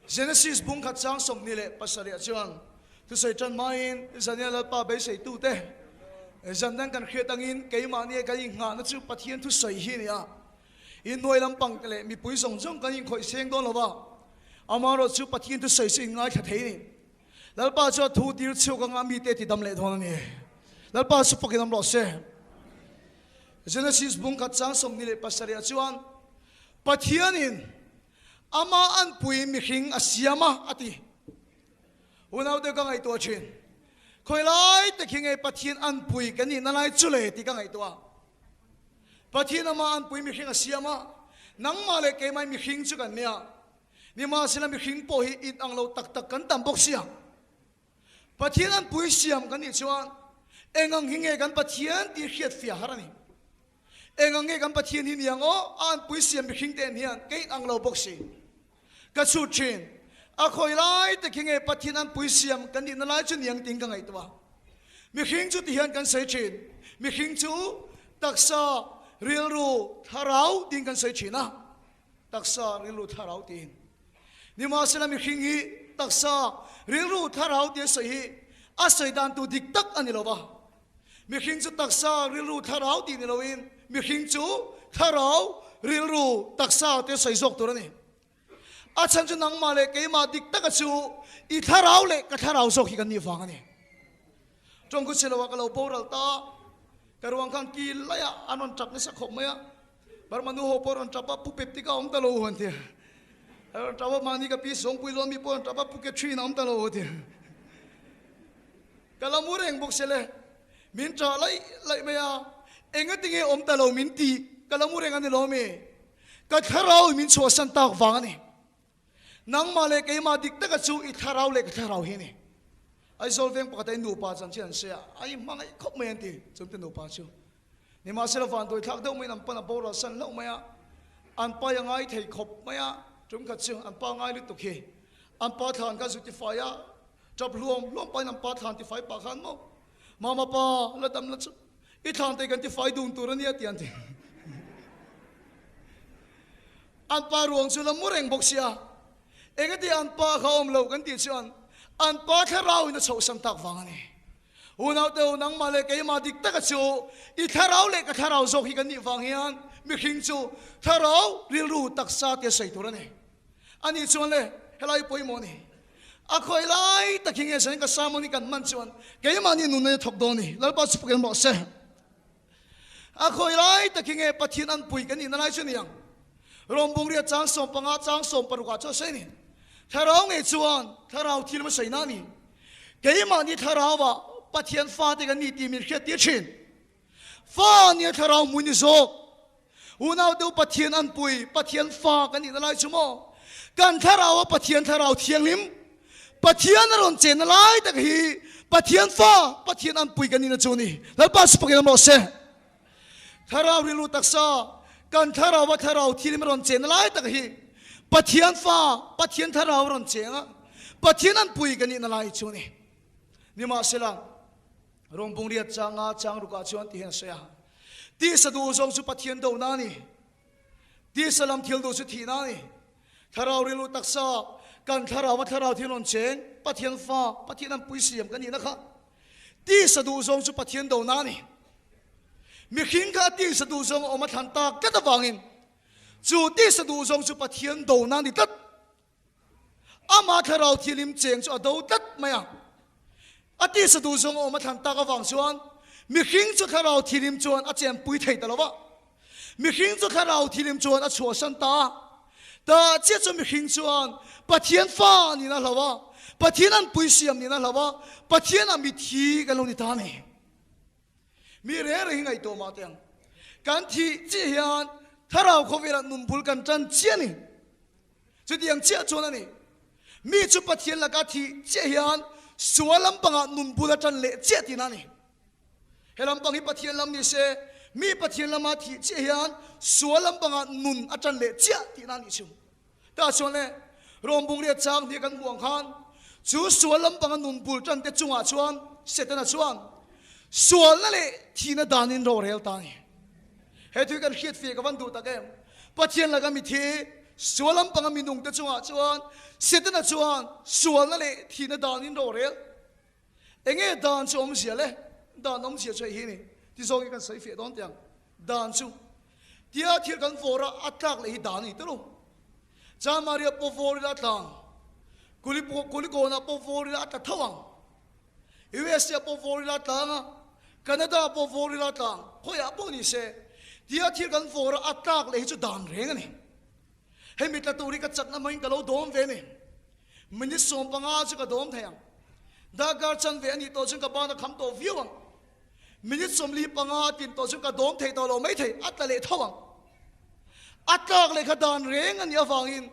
Genesis bung khat chang som ni le pasari chuan tu sei chan main zanial pa be sei tu te zandan kan khetangin keima ni kai nga na chu pathian tu sei hi nia in noi lampang le mi pui song song kan in khoi seng don lova amaro chu pathian tu sei sei ngai thei ni lalpa chu thu tir chu ka nga mi te ti dam le thon ni lalpa su pakinam lo se Genesis bung khat chang som ni le pasari chuan pathianin ama an pui mi hing asiama ati unau te ka ngai to chin khoi lai te king e pathian an pui kan ni nalai chule ti ka ngai to pathian ama an pui mi hing asiama nang ma le ke mai mi hing chu kan nia ni ma sila mi hing po hi it ang lo tak tak kan tam bok sia pathian an pui siam kan ni chuan engang hinge kan pathian ti khiat fia harani engang nge kan pathian hi niang o an pui siam mi hing te nian ke ang lo bok si ka chu chin a khoi lai te king e pathian an pui siam kan ni na lai chu niang ting ka ngai to mi hing chu ti hian kan sei chin mi hing chu taksa ril ru tharau ting kan sei china taksa ril ru tharau tin ni ma sela mi hing hi taksa ril ru tharau te sei hi a sei dan tu dik tak ani lo ba mi hing chu taksa ril ru tharau ti ni lo in mi hing chu tharau ril ru taksa te sei zok tur ani a chan chu nang ma le ke ma dik tak chu I tharau le ka tharau zok hi kan ni wang ani trong ku chelo wa ka lo poral ta karuang kan ki laya anon chak ni sa khop maya bar manu ho poron chapa pu pepti ka om ta lo hon te chapa mani ka pi song pui lo mi poron chapa pu ke three na om ta lo ho te kalamureng buk sele min cha lai maya enga tinge om ta lo min ti kalamureng ani lo me ka tharau min cho san tak wang ani nang ma le ke ma dik ta ka chu I tharau le ka tharau hi ni ai solveng pakatay nu pa chan chian sia ai mangai khop me anti chum te nu pa chu ni ma sel van doi thak deu mai nam pa na bora san lo maya an pa yang ai thei khop maya chum kha chu an pa ngai lu tu khi an pa than ka su ti fa ya chap luom pa nam pa than ti fai pa khan mo mama pa la dam la chu I than te kan ti fai dun tur ni atian ti an pa ruang chu la mureng bok sia engati an pa khom lo kan ti chuan an pa tharau in chho sam tak wang ani unau te nang ma le ke ma dik tak chu I tharau le ka tharau zok hi kan ni wang hian mi hing chu tharau ril ru tak sa te sei tur ani ani chuan le helai poi mo ni a khoi lai taking e sen ka samoni kan man chuan ke ma ni nu ne thok do ni lalpa su ken mo se a khoi lai taking e pathin an pui kan ni na lai chu niang rombung ria chang som panga chang som paruka cho sei ni tharau nge chuan tharau thil ma sei na ni keima ni tharau wa pathian fa te kan ni ti min khet ti chin fa ni tharau mu ni zo unau deu pathian an pui pathian fa kan ni lai chu mo kan tharau pathian tharau thiang lim pathian ron chen lai tak hi pathian fa pathian an pui kan ni na chu ni lal pa su pakin mo se tharau ri lu taksa kan tharau wa tharau thilim ron chen lai tak hi pathian fa pathian tharau ron chenga pathian an pui kan ni na lai chu ni ma selang rompung riat changa chang ruka chuan ti hen sia ti sadu zong chu pathian do na ni ti salam thil do chu thi na ni tharau ri lu taksa kan tharau wa tharau thil ron cheng pathian fa pathian an pui siam kan ni na kha ti sadu zong chu pathian do na ni mi khing kha ti sadu zong oma than ta ka ta wangin chu ti sadu zong chu pathian do na ni tat ama tharau thilim cheng chu ado tat maya ati sadu zong oma than ta ka wang chuan mi khing chu tharau thilim chuan a chem pui thei ta lawa mi khing chu tharau thilim chuan a chho san ta che chu mi khing chuan pathian fa ni na lawa pathian an pui siam ni na lawa pathian a mi thi ka lo ni ta ni mi re re ngai to ma teng kan thi chi hian tharau khowela nun bul kan chan chiani chu diang chia chon ani mi chu pathian la ka thi che hian sualam panga nun bul chan le che ti na ni helam pangi pathian lam ni se mi pathian lama thi che hian sualam panga nun a chan le che ti na ni chu ta chon le rombung le chang ni kan buang khan chu sualam panga nun bul chan te chunga chuan setana chuan sual na le thina danin ro rel ta ni he thu kan khiat fe ka van du ta ke pathian la ga mi thi sualam pangaminung ta chunga chuan setana chuan sualna le thina danin ro rel enge dan chu om sia le dan om sia chai hi ni ti zogi kan sai fe don tiang dan chu tia thir kan fora atlak le hi dan ni tro cha maria po fora tang kuli ko na po fora at thawang USA po fora tang Canada po fora tang khoya po ni se tia thir kan fora atlak le hi chu dan reng ani hei mit la turi ka chak na main ka lo dom ve ni minit som panga chu ka dom thayang da gar chan ve ani to chung ka ba na kham to viewang minit som li panga tin to chung ka dom thei to lo mai thei atale thawang atlak le kha dan reng ani awangin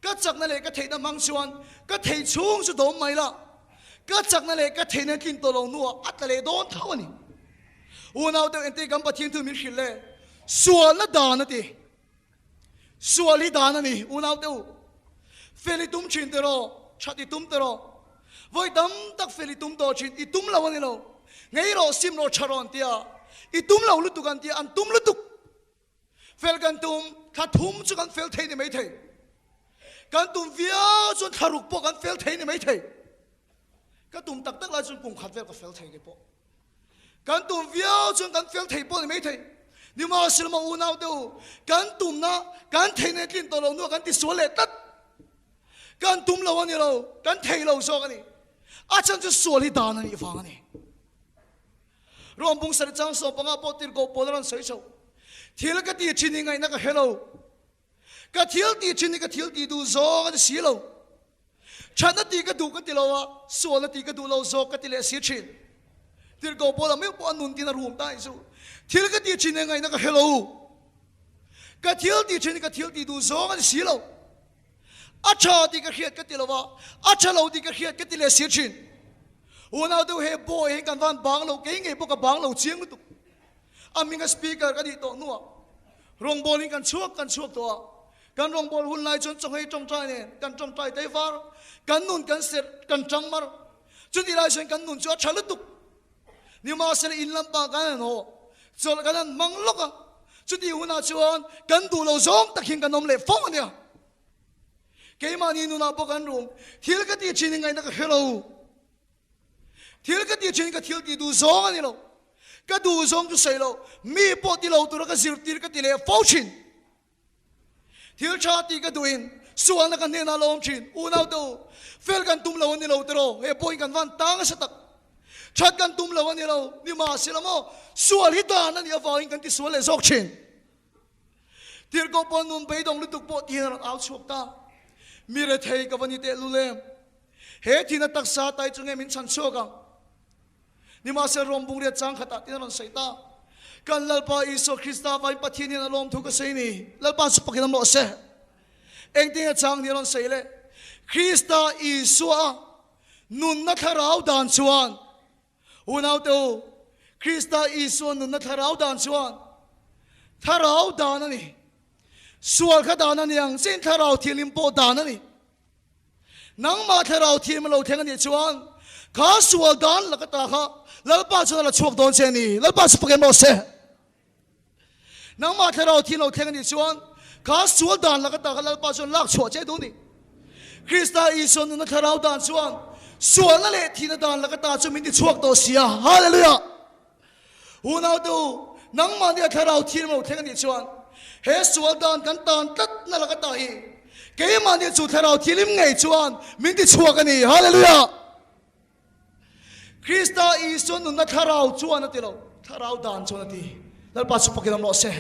ka chak na le ka thei na mang chuan ka thei chung chu dom mai la ka chak na le ka thei na kin to lo nuwa atale don thawani unaw te ente gam pathin tu min khil le sual na dan ati suali dan ani unaw te feli tum chin te ro chati tum te ro voi dam tak feli tum to chin I tum lawani lo ngei ro sim ro charon tia I tum law lu tu kan tia an tum lu tu fel kan tum kha thum chu kan fel thei ni mai thei kan tum via chun tharuk po kan fel thei ni mai thei ka tum tak tak la chun pung khat vel ka fel thei ke po kan tum via chun kan fel thei po ni mai thei ni ma silma unaw te kan tum na kan thei ne kin to lo nu kan ti so le tat kan tum lo ani lo kan thei lo so ani a chan chu so li dan ani fa ani rom bung sar chang so panga po tir ko polan soi so thil ka ti chini ngai na ka hello ka thil ti chini ka thil ti du zo ka si lo chan na ti ka du ka ti lo wa so na ti ka du lo zo ka ti le si chin tir ko polan me po anun ti na rum tai su thil ka ti chini ngai na ka hello ka thil ti chini ka thil ti du zo ka si lo acha ti ka khiat ka ti lo wa acha lo ti ka khiat ka ti le si chin unaw do he boy he kan van bang lo ke nge po ka bang lo chiang tu aminga speaker ka di to nuwa rong bowling kan chuak to kan rong bol hun lai chon chong hei chong trai ne kan chong trai tai far kan nun kan ser kan chang mar chu di lai chen kan nun chu chalu tu ni ma sel in lam pa kan no chol kan mang lo ka chu di una chuan kan du lo zong tak hin kan nom le phong ania ke ma ni nu na po kan rum thil ka ti chin ngai na ka hello thil ka ti chin ka thil ti du zong ani lo ka du zong chu sei lo mi po ti lo tu ka zir tir ka ti le fo chin thil cha ti ka duin sual na kan ne na lom chin unaw tu fel kan tum lo ni lo tro he point kan van tang sa tak chat kan tum lo ni lo ni ma silamo sual hi ta na ni awain kan ti sual le zok chin tir ko pon nun bei dong lu tuk po ti na out chok ta mi re thei ka vani te lu lem he thi na tak sa tai chu nge min chan cho ka ni ma se rom bung re chang khata tin ron sai ta kan lalpa iso krista vai pathin ni lom thu ka sei ni lalpa su pakinam lo se eng ting chang ni ron sei le krista iso nun na tharau dan chuan unaw te krista iso nun na tharau dan chuan tharau dan ani sual kha dan ani ang sin tharau thilim po dan ani nang ma tharau thim lo theng ani chuan kha sual dan la ka ta kha lalpa chu la chuak don che ni lalpa su pakem lo se nang ma tharau thi lo theng ani chuan kha sual dan la ka ta kha lalpa chu lak chho che du ni krista ison na tharau dan chuan sual la le thi na dan la ka ta chu min ti chuak to sia hallelujah unaw tu nang ma ni tharau thi lo theng ani chuan he sual dan kan tan tat na la ka ta hi ke ma ni chu tharau thi lim ngai chuan min ti chuak ani hallelujah krista ison na tharau chuan ati lo tharau dan chuan ati lalpa su pakinam lo se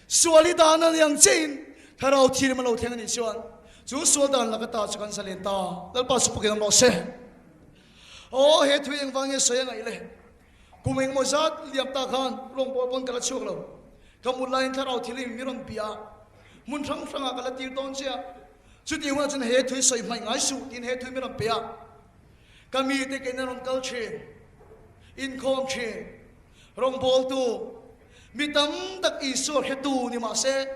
suali dan an yang chen tharau thir ma lo theng ani chuan chu sual dan la ka ta chu kan salen ta lalpa su pakinam lo se o he thui eng wang ye soya ngai le kumeng mo zat liap ta khan rong pol pon kala chuk lo kamul lain tharau thilim miron pia mun thang thanga kala tir don sia chu ti wa chen he thui soi mai ngai su tin he thui miron pia kami te kenaron culture in com che rong bol tu mitam tak iso he tu ni ma se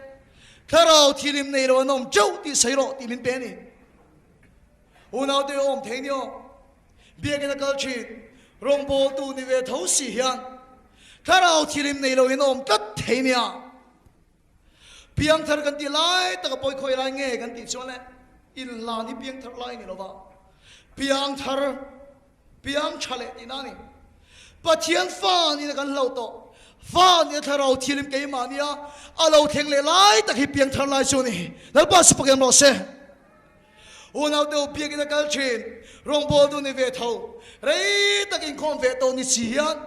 tharau thilim nei ro nom chau ti sai ro ti min pe ni unaw te om theinio bia ke na culture rong bol tu ni ve thau si hian tharau thilim nei lo in om tat theinia piang thar kan ti lai ta ka poi khoi lai nge kan ti chole in la ni piang thar lai ni lo ba piang thar piang chale ti na ni pathian fa ni kan lo to fa ni tharau thilim ke ma nia alo theng le lai ta hi piang thar lai chu ni lal pa su pagam lo se unau do piang ina kal chin rong bol du ni ve tho rei ta kin khom ve to ni chian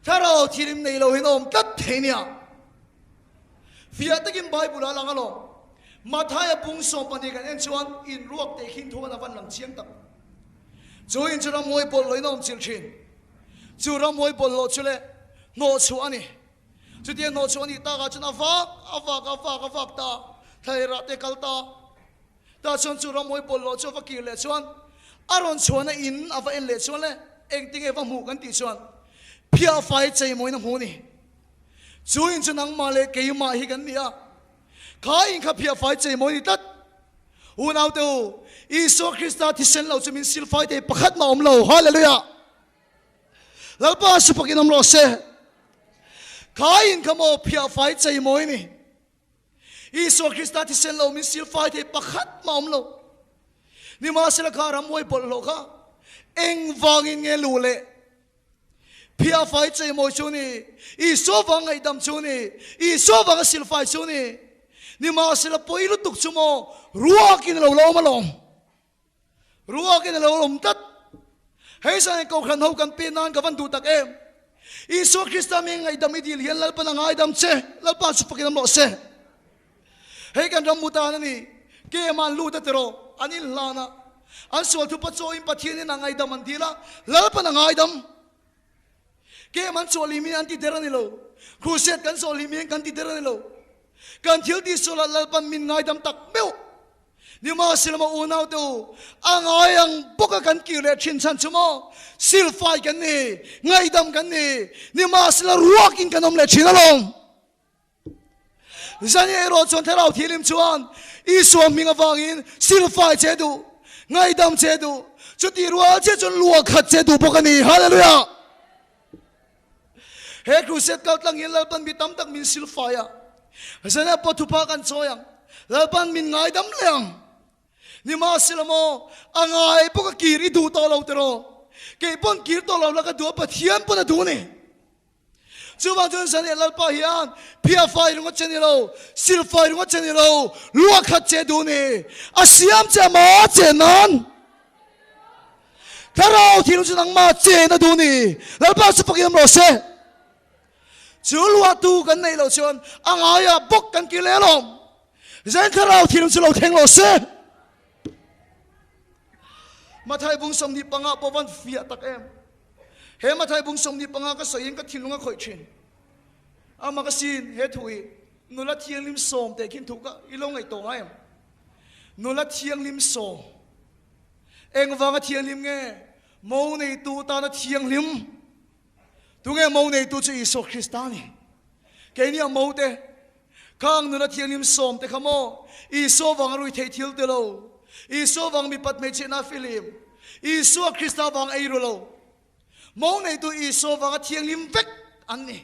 tharau thilim nei lo hinom tat the nia phía tây kim Bible là lang alo Matthai bung som pani kan en chuan in ruak te khin thona van lang chiang tak chu in chura moi bol loi nom chil thin chura moi bol lo chule no chu ani chu dia no chu ani ta ga chuna va ta thai ra te kal ta chon chura moi bol lo chu va ki le chuan aron chuan in ava en le chuan le eng ting e va mu kan ti chuan phia fai chei moi na mu ni chú in chân nắng mà lệ kỹ mà hi gần nia, khai in khắp hiệp phải chạy mỗi tất, u nào đâu, Isu Christa thì sen lâu cho mình xin phải để bắt khát mà lâu, Hallelujah, lão ba sụp cái nấm lò xe, khai in khắp một hiệp phải chạy mỗi ni, Isu Christa thì sen lâu mình xin phải để bắt khát mà lâu, nhưng mà sẽ là khai ram mỗi bol lâu cả, anh vang in nghe lù lệ. Pia phải chạy mỗi chỗ này, Isu vang ngày đâm chỗ này, Isu vang sil phải chỗ này, nhưng mà sẽ là bồi lúc tục chỗ mò, ruộng cái lâu lâu mà lòng, ruộng cái lâu lòng tất, hay sao anh câu khăn hậu cần pin nan cái văn tu tắc em, Isu Christa mình ngày đâm đi liền lal pan ngày đâm xe, lal pan sụp cái đâm lọ xe, hay cái đâm muta này, cái mà lu tất rồi, anh in lana, anh suy thu bắt cho im bắt thiên ngày đâm anh đi la, lal pan ngày đâm cái man cho limi anh ti đera nilo, khuset kan cho limi kan ti đera nilo, kan thiếu đi số là lalpan min ngay đam tắc mèo, nhưng mà sila mà unau tu, ang ay ang buka kan kile chin chan chumo, sil fai kan ni, ngay đam kan ni, nhưng mà sila ruakin kan om le chin along, zani ero chon therau thilim chuan, isuam minga vangin sil fai chedu, ngay đam chedu, chuti rual che chon luak khat chedu buka ni, Hallelujah. He kruset kaut lang yin lalpan bitam tak min silfaya. Sana patupa kan soyang. Lalpan min ngay dam leang. Ni ma sila mo angay po ka kiri du to law tero. Kay pon kiri to law laka du pathian po na du ni. Subang chun sana lalpa hiyan. Pia fay rungot chen ilaw. Silfay rungot chen ilaw. Luak hat che du ni. Asiyam che ma che nan. Taraw tilong sinang ma che na du ni. Lalpa sa pakinam rose. Chú lúa tu gần này lâu chôn, anh ai à bốc gần kia lẽ lòng, dân khá rau thì làm chú lâu thèn lâu xe, mà thay bung sông đi bằng ngã bao văn phía tắc em, he mà thay bung sông đi bằng ngã cái sợi yên cái thiên lung cái khởi chuyện, mà cái xin he thui, nó là thiên lim sông để kinh thục cái ilong ngày tổ em, nó là thiên lim sông, em vang cái thiên lim nghe, mâu này tu ta là thiên lim. Tu nghe mâu này tu chỉ Isu Christa ni, cái này mâu thế, khang nuna thiêng lim som thế khamo, Isu vang rui thấy thiếu thế lâu, Isu vang mi pat mê chế na Philip, Isu Christa vang ai rồi lâu, mâu này tu Isu vang thiêng lim vek anh ni,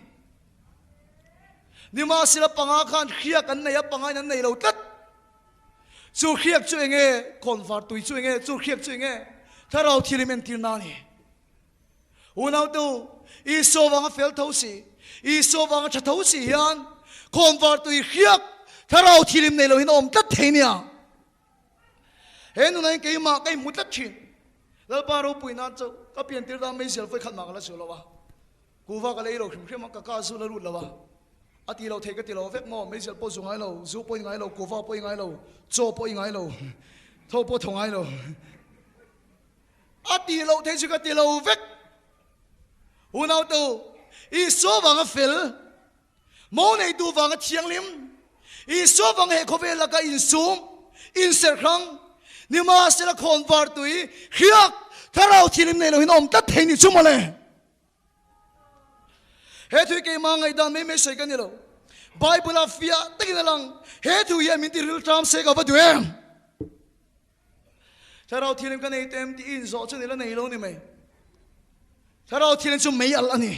nhưng mà sila panga khan khiak anh này panga anh này lâu tất, chú khiak chú nghe, còn phạt tụi chú nghe, chú khiak chú nghe, thà rau thiêng lim tiền na ni, unau tu Isu vang fel thấu si, Isu vang chặt thấu si hiền, còn vào tụi khiak, thà rau thilim này lo hin om tất thế nia, hẹn này cái mà cái mút tất chín, lỡ ba rau bùi nát châu, cái biển tiêu đam mấy giờ phải khát mà cái là số lo ba, cú va cái lấy lo khum khum cái cá số là lụt lo ba, à tì lo thấy cái tì lo vét mò mấy giờ bố dùng ai lo, giúp bố ngay lo, cú va bố ngay lo, cho bố ngay lo, thâu bố thong ngay lo, à tì lo thấy cái tì lo vét unau tu Isu vang phil mo nei tu vang thiang lim Isu vang he khove la ka insum inser khang ni ma se la khon var tui khiak tharau thilim nei lo hin om ta theini chumale he thui ke ma ngai dan me sei kan ni lo Bible a fia takin lang he thu ya min ti ril tram se ka va duem tharau thilim kan ei tem ti in zo chen la nei lo ni me thà thiên chúng mấy al anh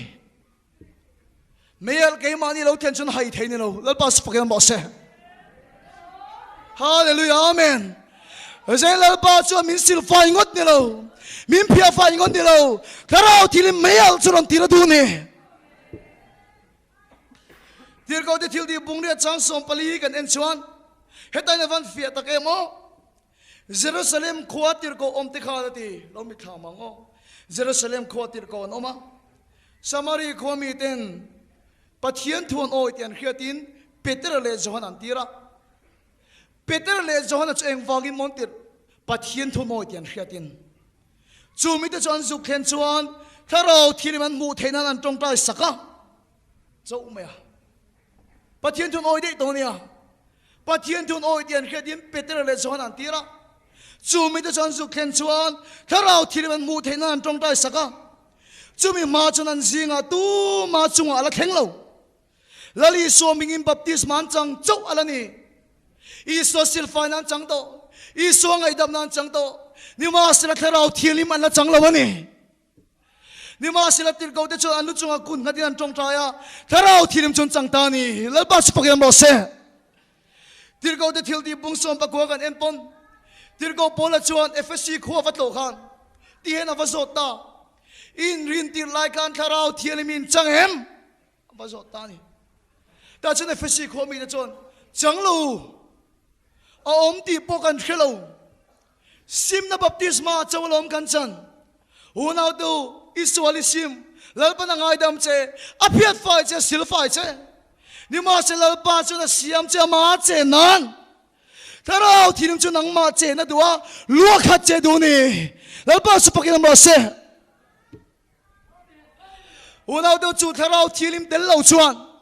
mấy al cái mà đi lâu thiên chúng hay thấy ni lâu lỡ bao sắp cái bảo xe hallelujah amen rồi là ba cho mình xin phải ngót đi lâu mình phải phải ngót đi lâu cái nào thì mình mấy al cho nó tira du nè tira câu thì thiếu đi bung đi trang som pali kan en chuan hết tay là văn phiệt ta cái mò Jerusalem khóa tira câu om tê khá đi lo mi khá mang ngô Jerusalem khóa tira câu nó mà Samari khóa mi tên pathian thuan oi tiền khía tin Peter le Johan an tira Peter le Johan cho anh vagi montir pathian thuan oi tiền khía tin chu mi te chuan zu khen chuan tharo thiriman mu theinan an tong tai saka chau me pathian thuan oi dei to nia pathian thuan oi tiền khía tin Peter le Johan an tira chu mi te chuan zu khen chuan tharo thiriman mu theinan an tong tai saka chu mi ma chuan an zinga tu ma chunga ala kheng lo lali so mingin baptism an chang chau alani iso sil finan chang to iso ngai dam nan chang to ni ma sila tharau thilim an la chang lawani ni ma sila tir ko te chu an lu chunga kun ngati an tong traya tharau thilim chun chang ta ni lalpa chupakam bo se tir ko te thil di bung som pa ko kan en pon tir ko pola chuan fsc khuwa vat lo khan ti hen avazot ta in rin tir lai kan tharau thilim chang hem avazot ta ni ta chân phải xí khó mi ta chọn chẳng lâu ông ti po kan khelo sim na baptisma chaw lom kan chan hunau tu isuali sim lalpa na ngai dam che apiat fai che sil fai che ni ma se lalpa chu na siam che ma che nan tharau thirim chu nang ma che na duwa lua khat che du ni lalpa su pakin ma se hunau tu chu tharau thirim tel lo chuan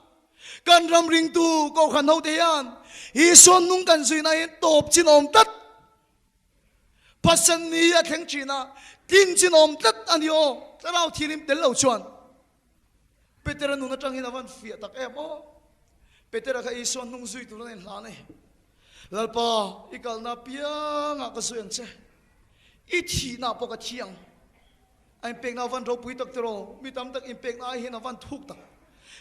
kan ram ring tu ko khan ho te yan hi son nung kan zui na top chin om tat pasan ni a kheng china tin chin om tat anio tarau thirim tel lo chuan Peter nu na tang hin avan fia tak emo Peter ka hi son nung zui tu na hla nei lalpa ikal na piang ka suyan che I thi na po ka thiang ai pek na van ro pui tak tro mi tam tak impek na hin avan thuk tak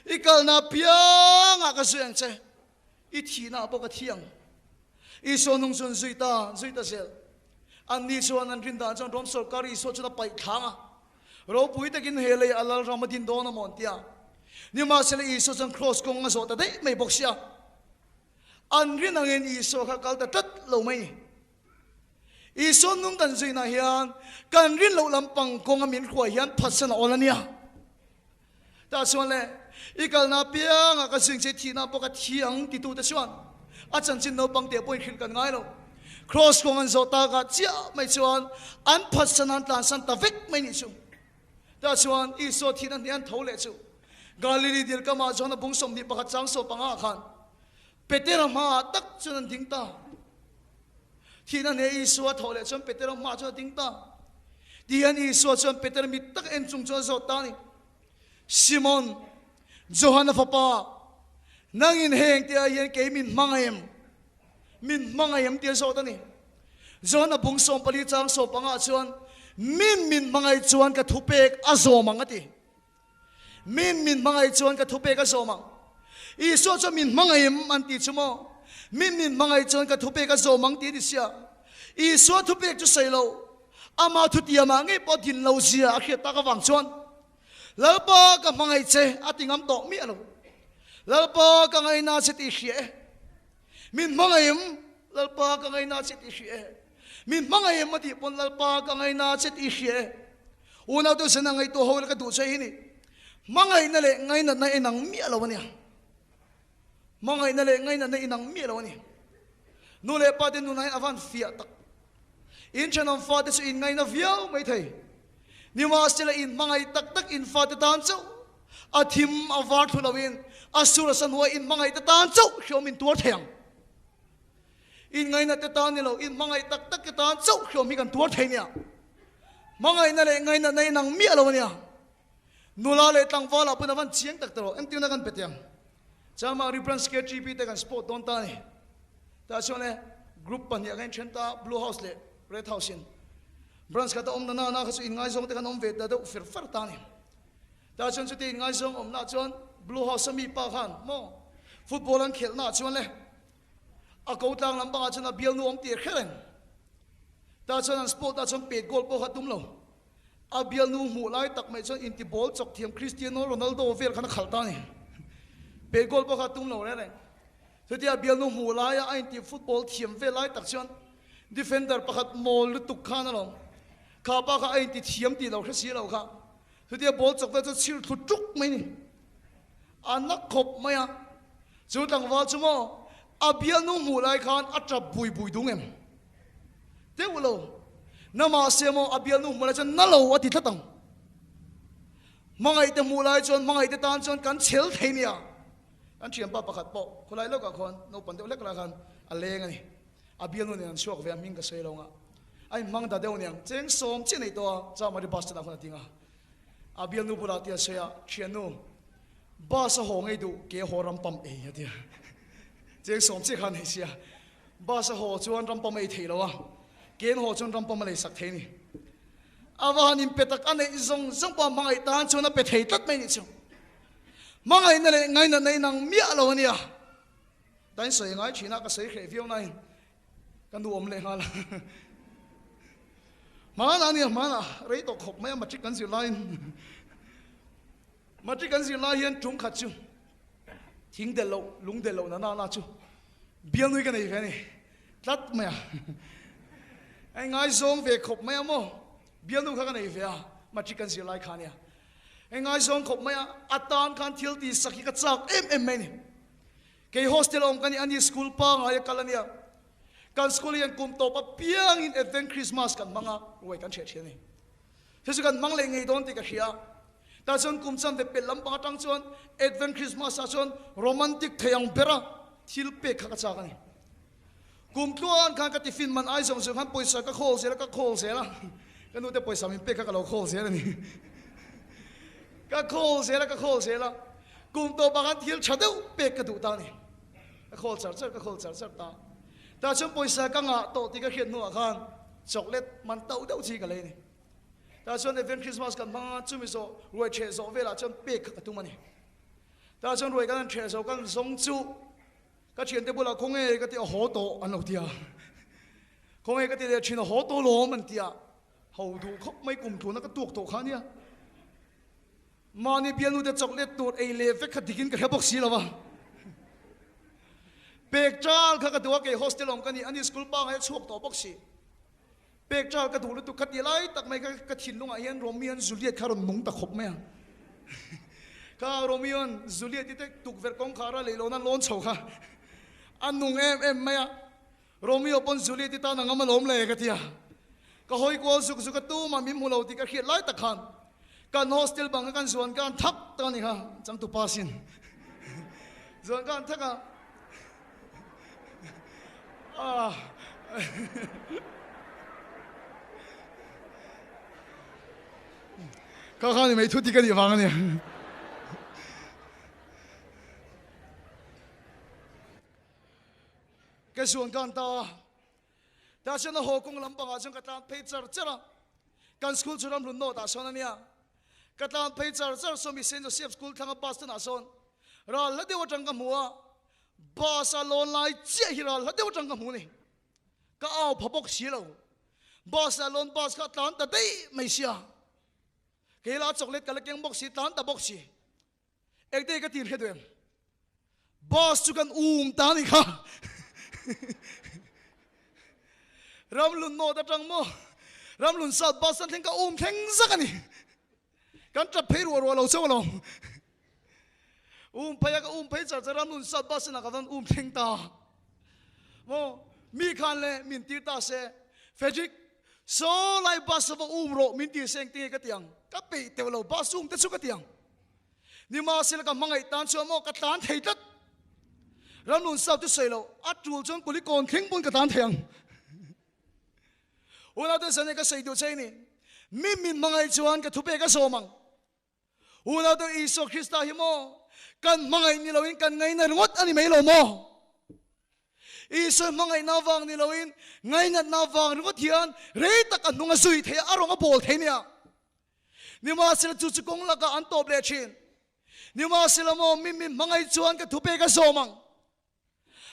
ikal na piang ka suyan che I thi na po ka thiang I sonung sun zuita sel an ni chuan an rinda chon rom sarkari so chuna pai thanga ro pui takin hele alal ramadin do na montia ni ma sele I so chon cross kong a so ta dei mai boksia an rin angin I so kha kal ta tat lo mai I so nung kan zui na hian kan rin lo lampang kong amin khwa hian phasan olania ta chuan le ikal na piang ka sing che thi na po ka thiang ti tu ta chuan a chan chin no pang te point khil kan ngai lo cross kong an zota ka chia mai chuan an phasan an tlan san ta vek mai ni chu ta chuan I so thi nan hian thole chu galili dil ka ma chona bung som ni pakhat chang so panga khan Peter ma tak chuan ding ta thi nan he I so thole chuan Peter ma chuan ding ta dian I so chuan Peter mi tak en chung chuan zota ni Simon Johanna papa nangin heng tia yen ke min mangayem tia so tani Johanna bung som pali chang so panga chuan min mangai chuan ka thupek azo mangati min mangai chuan ka thupek azo mang I so cho min mangayem anti chumo min mangai chuan ka thupek azo mang ti di sia I so thupek chu sailo ama thutia ma nge po din lo sia a kheta ka wang chuan lalpa ka mangai che atingam to mi alo lalpa ka ngai na che ti hie min mangayem lalpa ka ngai na che ti hie min mangayem mati pon lalpa ka ngai na che ti hie una to sana ngai to hol ka du che hini mangai na le ngai na inang mi alo nia mangai na le ngai na inang mi alo ni nu le pa den nu nai avan fia tak in chanom fa de in ngai na viau mai thai ni ma sila in mangai tak in fa te tan chau athim avar thulawin asura sanwa in mangai te tan chau hiom in tur theng in ngai na te tan ni lo in mangai tak ke tan chau hiom mi kan tur thei nia mangai na le ngai na nei nang mi alo nia nula le tang wala puna van chiang tak tro em tiu na kan petiang chama reference ke gp te kan sport don ta ni ta chone group pan ya kan chenta blue house le red house in branch kata om na kaso in ngai zong te kan om vet da do fir far ta ni ta chon chu te ngai zong om na chon blue house mi pa khan mo football an khel na chon le a ko tang lam banga chana bial nu om ti khereng ta chana sport ta chon pe gol po khatum lo a bial nu mu lai tak mai chon inti ball chok thiam Cristiano Ronaldo vel khana khalta ni pe gol po khatum lo re so dia bial nu mu lai a inti football thiam vel lai tak chon defender pakhat mol lu tuk khana lo kha pa kha inti thiam ti lo khasi lo kha so dia ball chok ve chil thu tuk mai ni anak khop maya chu tang wa chumo abial nu mu lai khan atra bui bui dungem te ulo nama semo abial nu mu lai chan nalo ati thatang mangai te mu lai chon mangai te tan chon kan chel theinia an thiam pa pakhat po khulai lo ka khon no pan de lek la khan aleng ani abial nu ne an shok ve ming ka sei lo nga ai mang da deu niang cheng som chen nei to cha ma ri bas ta khona tinga abial nu pura tia seya thian nu ba sa ho ngai du ke horam pam e ya dia cheng som che khan he sia ba sa ho chuan ram pam ei thei lo wa ken ho chon ram pam le sak thei ni awan in petak ane zong zong pa mangai tan chona pe thei tat mai ni chu mangai na le ngai na nei nang mia lo nia dan sei ngai china ka sei khe viau nai kan du om le hala mana ni mana rei to khop mai ma chi kan si line mà chỉ cần gì là hiện trung khát chú, thính đèn lầu, lung đèn lầu na chú, biếng nuôi cái này về này, tắt mày à, anh ngay xong về khóc mày à biếng nuôi cái này về à, mà chỉ cần gì lại khán à, anh ngay xong khóc mày à, atan khán thiếu đi sắc cái chắc em mày này, cái hostel ông cái này anh đi school pa ngay cái này, cái school yên cùng tổ pa biếng in event Christmas kan manga, rồi kan chuyện này, thế chứ kan mang lên ngày đó thì cái gì ta chon kum chan de pe lam pa tang chon advent Christmas a chon romantic thayang bera thil pe kha cha ka ni kum tuan khan ka tiffin man ai song song khan poisa ka khol se la kan nu te poisa min pe ka lo khol se la ni ka khol se la kum to ba kan thil chadeu pe ka du ta ni ka khol char ta chon poisa ka nga to ti ka khian nu a khan chocolate man tau deu chi ka le ni ta chon event Christmas kan ma chumi so roi che so vela chon pe ka tu mani ta chon roi kan che so kan song chu ka chen te bula khong e ka ti ho to an lo tia khong e ka ti de chin ho to lo man tia ho du khop mai kum thu na ka tuk to kha nia mani pianu de chocolate tur e le ve kha dikin ka hebok si lawa pek chal kha ka tu ke hostel om kan ni ani school pa ngai chuk to bok si pek chal ka dhulu tu khati lai tak mai ka thin lunga hian Romeo and Juliet kharon mung ta khop mai ka Romeo and Juliet ti tek tuk ver kong khara le lona lon chho kha anung em mai Romeo pon Juliet ti ta na ngam lom le ka tia ka hoi ko su ka tu ma mi mulo ti ka khiat lai ta khan kan hostel bang kan zuan kan thak ta ni ha chang tu pasin zuan kan thaka刚刚你没出这个地方呢。cái xuồng can ta xem nó hồ cung lắm bằng ở trong cái tan pay char char can school cho làm luôn nô ta son ania cái tan pay char char so mi Saint Joseph school thang Boston na son ra la dewa tang ka mua Barcelona lai che hi ra la dewa tang ka mu ni ka au phapok si lo Barcelona bas ka tan ta dei mai sia cái lá chocolate cái lá keng box xí tán ta box xí, ek đây cái tiền hết rồi, boss chú cần tán đi khá, ram lun nô ta trăng mô, ram lun sát boss anh theng cái theng sắc anh, kan chặt phê ruột lâu sâu lâu, phê cái phê chặt ram lun sát boss anh cái theng ta, mô mi khan le min tir ta se, phê so lai boss vào ro min tir seng tiếng cái tiếng các bị tiểu lâu ba sung tất số cái tiếng nhưng mà sẽ là cái mang ngày tan cho mo cái tan thấy tất ram luôn sao tôi xây lâu ắt chuột trong của lý còn khinh bún cái tan thiang ôn áo tôi xem cái xây đồ chơi này mình mang ngày chuan cái thu bê cái sổ mang ôn áo tôi Iso Christa hi mo kan mang ngày ni lawin kan ngày na ngot ani mấy lâu mo Iso mang ngày na vang ni lawin ngày na vang ngot hian rei tak an nunga zui the arong a bol the nia ni ma sila chu chu kong la ka an top le chin ni ma sila mo min mangai chuan ka thupe ka somang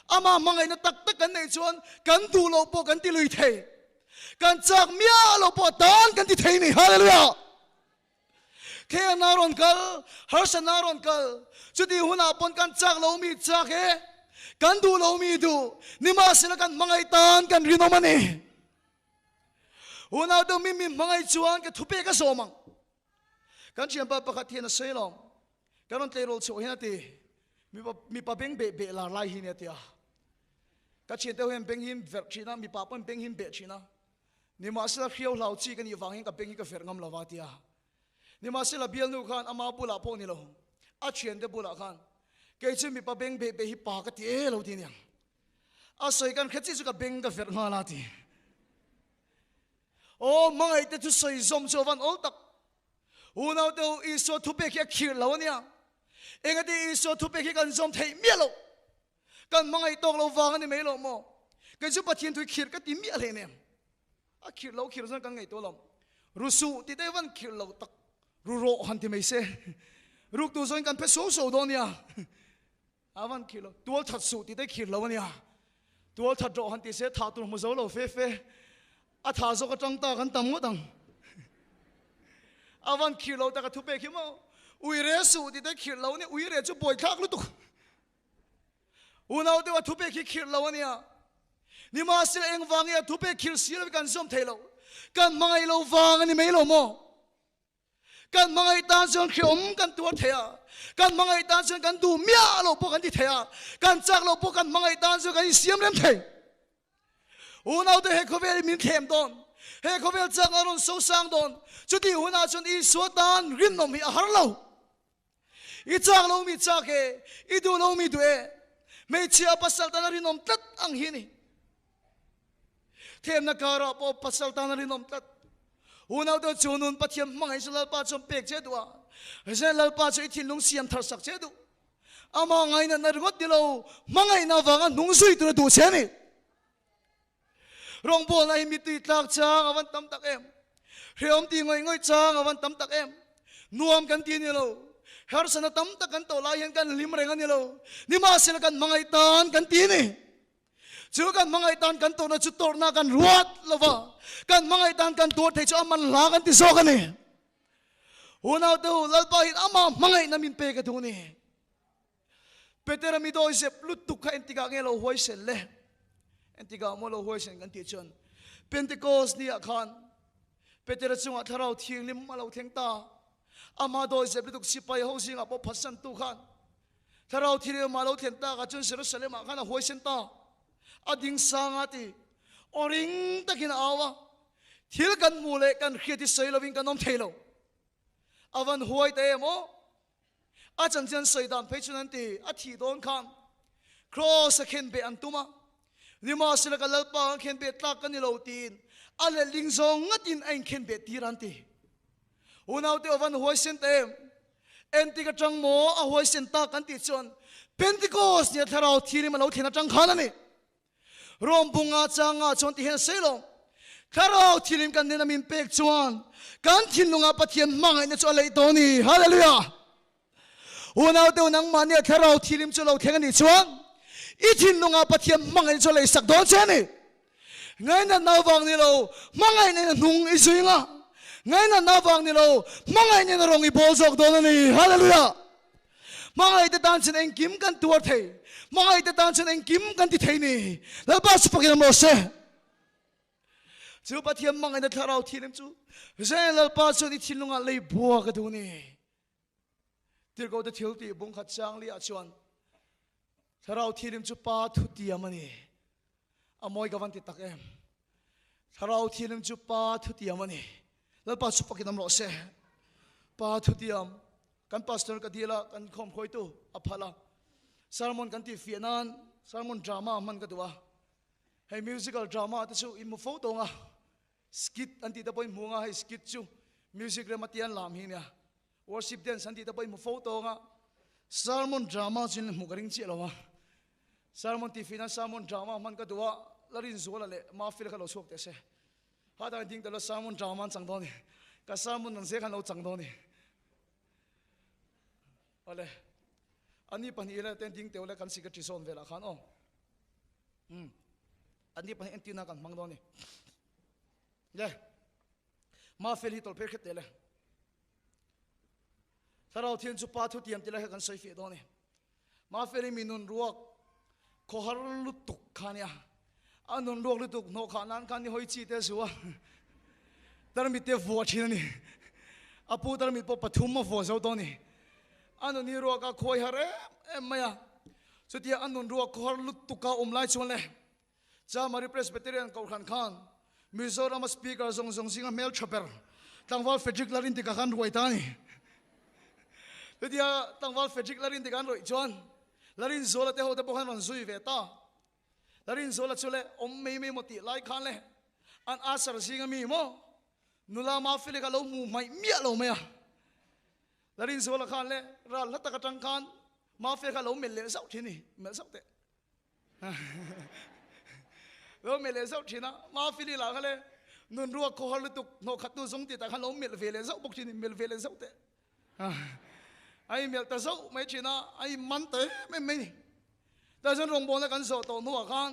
ama mangai na tak tak kan nei chuan kan du lo po kan ti lui thei kan chak mia lo po tan kan ti thei ni hallelujah ke naron kal harsa naron kal chuti huna pon kan chak lo mi chak he kan du lo mi du nima sila kan mangai tan kan rino mani huna do mi mangai chuan ke thupe ka somang kan chiam pa pakhat hian a seilom karon tlerol chu hian ati mi pa beng be la lai hin atia ka chen te hem beng him ver china mi pa pon beng him be china ni ma sila khiau lau chi kan i wangin ka beng hi ka fer ngam lawa tia ni ma sila bial nu khan ama bula po ni lo a chen te bula khan ke chu mi pa beng be hi pa ka ti e lo ti niang a soi kan khachi chu ka beng ka fer nga la ti o mangai te tu soi zom chowan ol tak unau te i so thu pe khia khir lo nia engati iso thu pe kan zom thei mielo kan mangai tok lo wang ni melo mo kan chu pathian thu khir ka ti mi ale ne a khir lo zan kan ngai to lom rusu ti te wan khir lo tak ru ro han ti mai se ruk tu zon kan pe so do nia awan khir lo tuol that su ti te khir lo nia tuol that ro han ti se tha tu mo zo lo fe a tha zo ka tang ta kan tam mo dang awan khir lo ta ka thu pe khi mo ui re su ti te khir lo ni ui re chu boi thak lu tu unau te wa thu pe khi khir lo ania ni ma sil eng wang ya thu pe khir sil kan som thelo kan mangai lo wang ani mai lo mo kan mangai tan son khiom kan tu thea kan mangai tan son kan du mia lo po kan ti thea kan chak lo po kan mangai tan son kan siam lem thei unau te he khovel min them don he khovel chak aron so sang don chuti huna chon i so tan rin nom hi har lo i chak lo mi chak e i du lo mi du e me chia pasal tan rin nom tat ang hi ni them na kara po pasal tan rin nom tat unau to chunun pathiam mangai salal pa chom pek che duwa zelal pa chu i thin lung siam thar sak che du ama ngai na nar ngot dilo mangai na wanga nung sui tu du che ni rong bol na mi tu tlak chang awan tam tak em hiom ti ngoi chang awan tam tak em nuam kan ti ni lo har sana tam tak kan to lai hen kan lim reng ani lo ni ma sel kan mangai tan kan ti ni chu kan mangai tan kan to na chu tor na kan ruat lova kan mangai tan kan to thei chu aman la kan ti so kan ni unau tu lalpa hit ama mangai na min pe ka tu ni petera mi do se plut tu kha entiga ngelo hoi sel le entiga mo lo hoi sen kan ti chon Pentecost ni akhan petera chunga tharau thing lim malo theng ta ama do se plut sipai ho singa po phasan tu khan tharau thire malo theng ta ka chun Jerusalem akhan hoi sen ta ading sanga ti oring takin awa thil kan mule kan khiti soiloving kanom thelo avan huai te mo a chan chan soidan phechunan ti a thi don khan cross khen be antuma nima sila kalalpa khen be tlak kan lo tin ale lingzong ngatin ain khen be tiran ti unau te avan huai sen te enti ka chang mo a huai sen ta kan ti chon Pentecost ni tharau thiri ma lo thena chang khan ani rom bunga changa chon ti hen selom tharau thirim kan nena min pek chuan kan thin lunga pathian mangai na cholei toni hallelujah unau te nang mania tharau thirim cholo thengani chuan i thin lunga pathian mangai cholei sak don cheni ngai na nawang ni lo mangai na nung i suinga ngai na nawang ni lo mangai na rong i bol jok don ani hallelujah mangai te tan chen eng kim kan tuar thei mangai te tan chen eng kim kan ti thei ni la ba su pakin mo se chu pathiam mangai na tharau thirim chu zen la pa chu ni thilunga lei bua ka du ni tir go te thil ti bung khat chang li a chuan tharau thirim chu pa thu ti amani amoi gawan ti tak em tharau thirim chu pa thu ti amani la pa su pakin mo se pa thu ti am kan pastor ka dila kan khom khoi tu aphala sermon kan ti fianan sermon drama man ka duwa hey musical drama ta chu imu photo nga skit anti ta poi munga hey skit chu music re matian lam hi nya worship dance anti ta poi mu photo nga sermon drama chin mu garing chi lawa sermon ti fianan sermon drama man ka duwa larin zola le ma fil ka lo sok te se ha ta ding ta lo sermon drama chang do ni ka sermon nang se kan lo chang do ni ole ani pani ila ten ding te ole kan secretary son vela khan o อันนี้เป็นอันที่นักกันมังโดนี่เย่มาเฟลิตอลเพคิดเลยถ้าเราเทียนจุปาทุติยมที่เราให้กันใส่ฟีดนี่มาเฟลิมีนุนรวกขอฮารุลุตุกขานี่อันนุนรวกลุตุกโนขานันขานี่หอยจีเตสัวแต่เรามีเตฟัวชินนี่อาปูแต่เรามีปปฐุมมาฟัวเจ้าตัวนี่อันนุนนี่รวกก็คอยฮาร์เอ็มไม่อะสุดที่อันนุนรวกขอฮารุลุตุกก็ไล่ชวนเลยจ้ามาริเพรสเบเตเรียนเกาขันขันมิโซรามาสปีกเกอร์ส่งสิงห์เมลชัปเปอร์ตั้งวัลเฟจิกลารินติกาขันรวยตานี่สุดที่ตั้งวัลเฟจิกลารินติกันรวยจวนลารินโซลาเตโฮเตปขันมันซุยเวต้าลารินโซลาชุเลอมไม่หมดที่ไล่ขันเลยอันอาสร์สิงห์มีโมนุลามาฟิลิกาโลมูไม่เมียโลเมียลารินโซลาขันเลยรัลลัตตะกตังขันมาฟิลิกาโลเมลเลสเอาที่นี่เมลสเอาเตเราเมลเซ่าทีนะมาฟิลิลาเขาเลยนุนรัวโคฮาลุตุกโนขัดตุสงติแต่ขันเราเมลเวลเซ่าบุกทีนี่เมลเวลเซ่าเตะไอเมลแต่เซ่าไม่ทีนะไอมันเตะไม่นี่แต่ฉันลงบนแล้วกันโซโตนัวขัน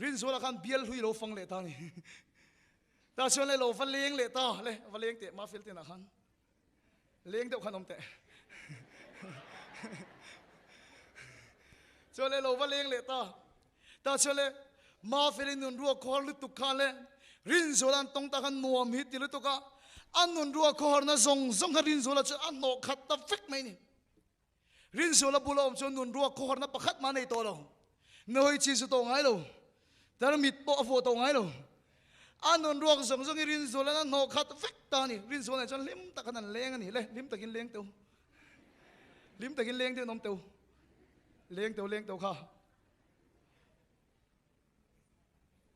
รินโซละขันเบียลหุยโลฟังเลตานี่แต่ส่วนเลยโลฟันเลี้ยงเลตาเลยฟันเลี้ยงเตะมาฟิลเตนะขันเลี้ยงเด็กขนมเตะส่วนเลยโลฟันเลี้ยงเลตาแต่ส่วนเลยมาเฟลินุนรัวคอลุตุกขาเลรินโซลันตงตะกันนัวมิติลุตุกะอันนุนรัวคอร์นะซงรินโซลันจะอันโนขัดตะฟิกไม่นี่รินโซลันบุลอมจนนุนรัวคอร์นะประคัดมาในตัวเราเนยชีสุตงไงเราแต่เรามิดโตอโฟตงไงเราอันนุนรัวซงรินโซลันโนขัดฟิกตานี่รินโซลันจะลิมตะกันนั่นเลี้ยงนี่เลยลิมตะกินเลี้ยงเตียวลิมตะกินเลี้ยงเตียวนมเตียวเลี้ยงเตียวค่ะ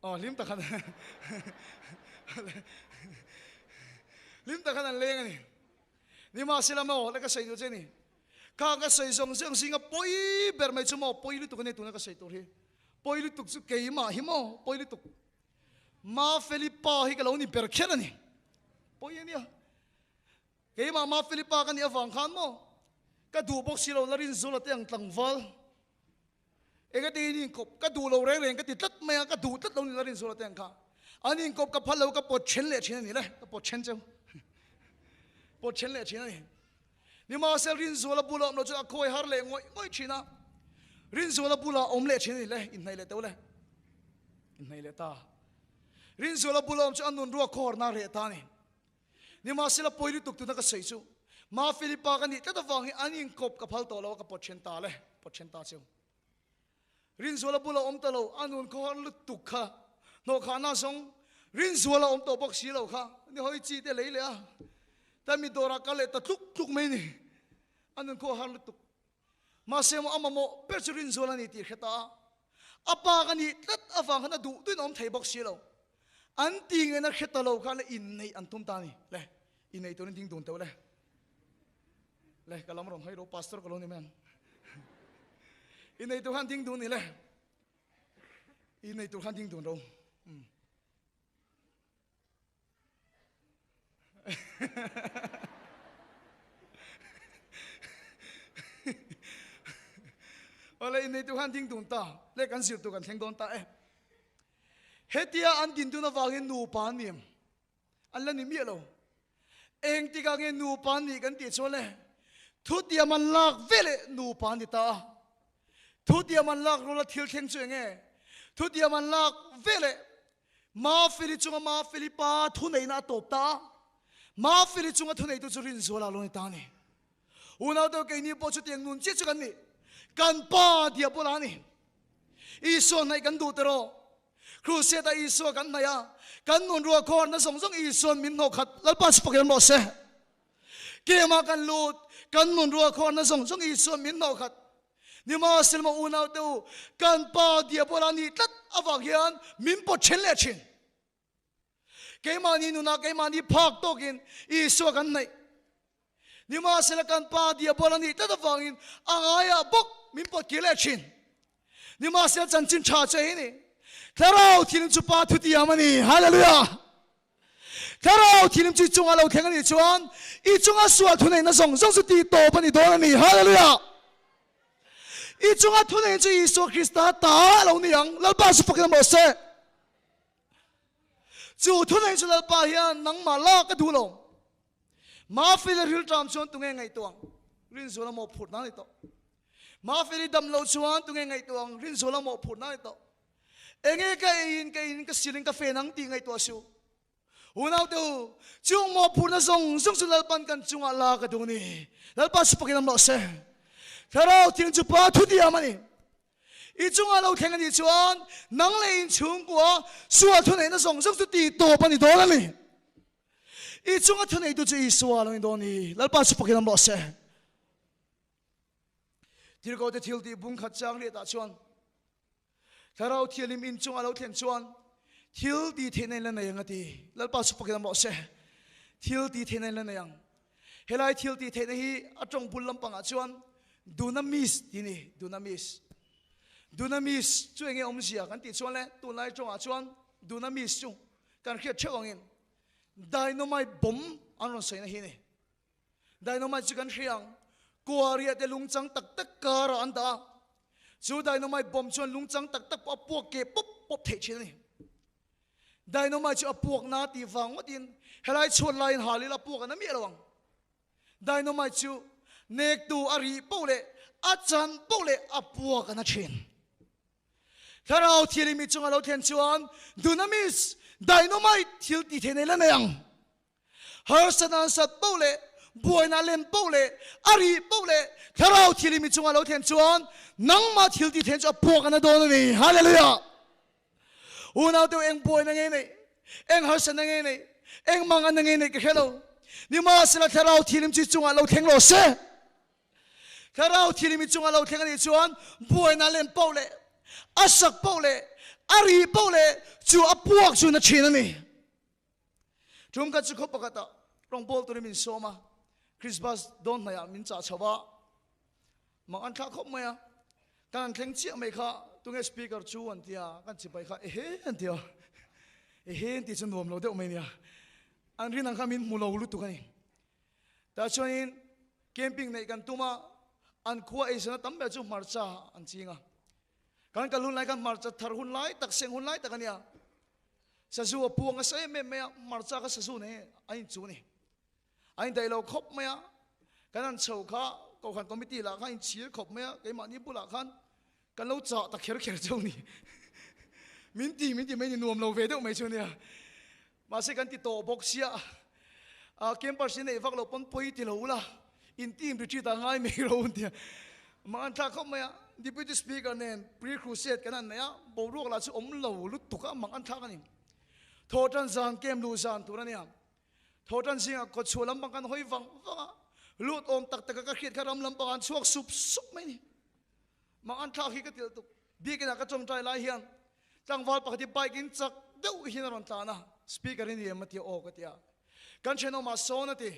อ๋อลิมตะขันลิมตะขันเลี้ยงนี่นี่มาสิละมาแล้วก็ใส่ตัวเจนี่ข้าก็ใส่ส่งเสียงสิงห์ปอยเบอร์ไม่ชั่วโมงปอยลุตุกันนี่ตัวนั้นก็ใส่ตัวที่ปอยลุตุกสุเกยมาหิมปอยลุตุกมาเฟลิปาฮิกะเรานี่เบอร์แค่นี่ปอยนี่เกยมาเฟลิปากันนี่ฟังขันมั้งก็ดูบอกสิเราลารินโซลาเตียงตังวัลเอกตีนี่กบก็ดูเราเร่งก็ติดตัดไม่ก็ดูตัดเรานี่ลารินโซลาเตียงข้าอันนี้กบกับพันเราก็ปวดเชนเละเชนนี่เลยก็ปวดเชนเจ้าปวดเชนเละเชนนี่นี่มาเซรินโซลาบุลาเราจะคอยฮาร์เล่ง่อยชินะรินโซลาบุลาอมเละเชนนี่เลยอินไนเละเต้าเลยอินไนเละตารินโซลาบุลาจะอันนุนรัวคอร์นาเรตานี่มาเซลาปอยลิตุกตุนักใส่ชูมาฟิลิปปากันนี่แต่ฟังอันนี้กบกับพันตัวเราก็ปวดเชนตาเลยปวดเชนตาเจ้ารินโซลาบุลาอมตะโลอันนุนคอร์ลุตุกค่ะโนขานาซงรินโซลาอมตัวบอกสีเราค่ะนี่หอยจีเตเลยเลยอ่ะแต่มีตัวรักกันเลยแต่ทุกไม่นี่อันนั้นคอร์ลุตุกมาเสมออามาโมเปิดรินโซลานี่ตีเขตาอาปากันนี่ตัดอาฟังกันดูด้วยน้องไทยบอกสีเราอันตีเงินนักเขตเราค่ะเลยอินในอันตุมตานี่เลยอินในตัวนี้ทิ้งโดนเต้าเลยกำลังร้องให้เราพาสเตอร์กำลังนี่แม่อินในตัวขันทิ้งดูนี่เลยอินในตัวขันทิ้งดูเราอะไรอินในตัวขันทิ้งดูตาเล็กกันสิบตัวกันแข่งโดนตาเฮติยาอันดินตัวน่ะวางเงินนูปานิมอันละนี่มีอะไรเองที่กังเงินนูปานี่กันติดชนเลยทุติยมันลากเวลนูปานิตาทุติยมันลากรู้ละทิลเข่งช่วยไงทุติยมันลากเวลมาฟิลิจุงมาฟิลิปาทุนไหนน่าตบตามาฟิลิจุงทุนไหนตัวจุรินโซลาลงในตานี่อุณาตัวเกนี่พอจุดยังนุนเจ็ดจุกันนี่กันป้าเดียบโบราณนี่อีส่วนไหนกันดูเตอร์ครูเสดอีส่วนกันไหนอ่ะกันนุนรัวคอนนั่นส่งอีส่วนมินโนขัดแล้วป้าสปอกกันหมดเสเกี่ยมากันลูดกันนุนรัวคอนนั่นส่งอีส่วนมินโนขัดนี่มาสิลมาอุณาตัวกันป้าเดียบโบราณนี่ตัดอวังเฮียนมินปดเชนเล่ชินเกี่ยมานี่นุนาเกี่ยมานี่พักโตกินอีส่วนกันไหนนี่มาสิลกันป้าเดียบโบราณนี่ตัดอวังอินอ่างายาบกมินปดเกล่ชินนี่มาสิลจันจินชาเจนี่ถ้าเราที่นิ่งจุปาทุติยามันนี่ฮาเลลูยาถ้าเราที่นิ่งจุจงอาเราแข่งกันอีจวนอีจงอาสวดทุนในนั่งส่งสุดที่โตปนิโตนั่นนี่ฮาเลลูยา Ichunga thune chu Isu Krista ta lo niang lalpa su pakin mo se chu thune chu lalpa hian nang mala ka du lo ma fil ril tram chuan tunge ngai tuang rin zola mo phut na ni to ma fil dam lo chuan tunge ngai tuang rin zola mo phut na ni to enge ka in ka siling ka fe nang ti ngai to su unau tu chung mo phut na song song su lalpan kan chunga la ka du ni lalpa su pakin mo se Karau ting chu pa thu dia mani ichunga lo theng ani chuan nang lein chung kwa suwa thu nei na song song tu ti to pani do la ni ichunga thu nei tu chu suwa lo do ni lalpa su pakin mo se tir ko te thil ti bung khat chang le ta chuan karau thilim in chunga lo thlen chuan thil ti the nei la na yang ati lalpa su pakin mo se thil ti the nei la na yang helai thil ti the nei hi atong bul lampang a chuan dunamis dini dunamis chu enge omsia kan ti chuan le tu lai chong a chuan dunamis chu kan khia chewang in dynamite bomb anon sai na hi ni dynamite chu kan khiang kuaria te lungchang tak tak kara anda chu dynamite bomb chuan lungchang tak tak apuak ke pop pop the chin ni dynamite chu apuak na ti wang watin helai chuan line halila puak na mi lawang dynamite chu nek tu ari pole achan pole apua kana chin karau thili mi chunga lo then chuan dunamis dynamite thil ti thene la nang harsanan sat pole boina lem pole ari pole karau thili mi chunga lo then chuan nang ma thil ti then chu apua kana do ni hallelujah unau tu eng boina nge nei eng harsan nge nei eng mangan nge nei ke hello ni ma sila karau thilim chi chunga lo theng lo se Karau thili mi chunga lo theng ani chuan boina lem pole asak pole ari pole chu apuak chu na thin ani tum ka chu khop pakata rong bol tu min soma Christmas don na ya min cha chawa mang an kha khop maya kan thleng chi mai kha tunge speaker chu an tia kan chi pai kha an tia ti chu nom lo de mai nia an rin ang kha min mulo lu tu kani ta chuanin camping nei kan tuma an khuwa isna tambe chu marcha an chinga kan kalun lai kan marcha thar hun lai tak seng hun lai takania sasu apuang sa me marcha ka sasu ne ain chu ni ain dai lo khop maya kanan chho kha ko khan committee la khan chir khop maya ke ma ni bula khan kan lo cha ta kher chu ni min ti me ni nuam lo ve de mai chu ni ma se kan ti to boxia a campus ne vak lo pon poi ti lo la in team retreat angai me ro ntia man tha khom maya deputy speaker nen pre crusade kanan maya borok la chu om lo lu tuka mang an tha kanin thotan zang kem lu zan turania thotan singa ko chulam bang kan hoi wang wanga lut om tak tak ka khit kharam lam bang chuak sup sup mai ni mang an tha hi ka til tu bi ke na ka chong trai lai hian tang wal pakati bike in chak deu hin ron ta na speaker ni emati o ka tia kan cheno ma sonati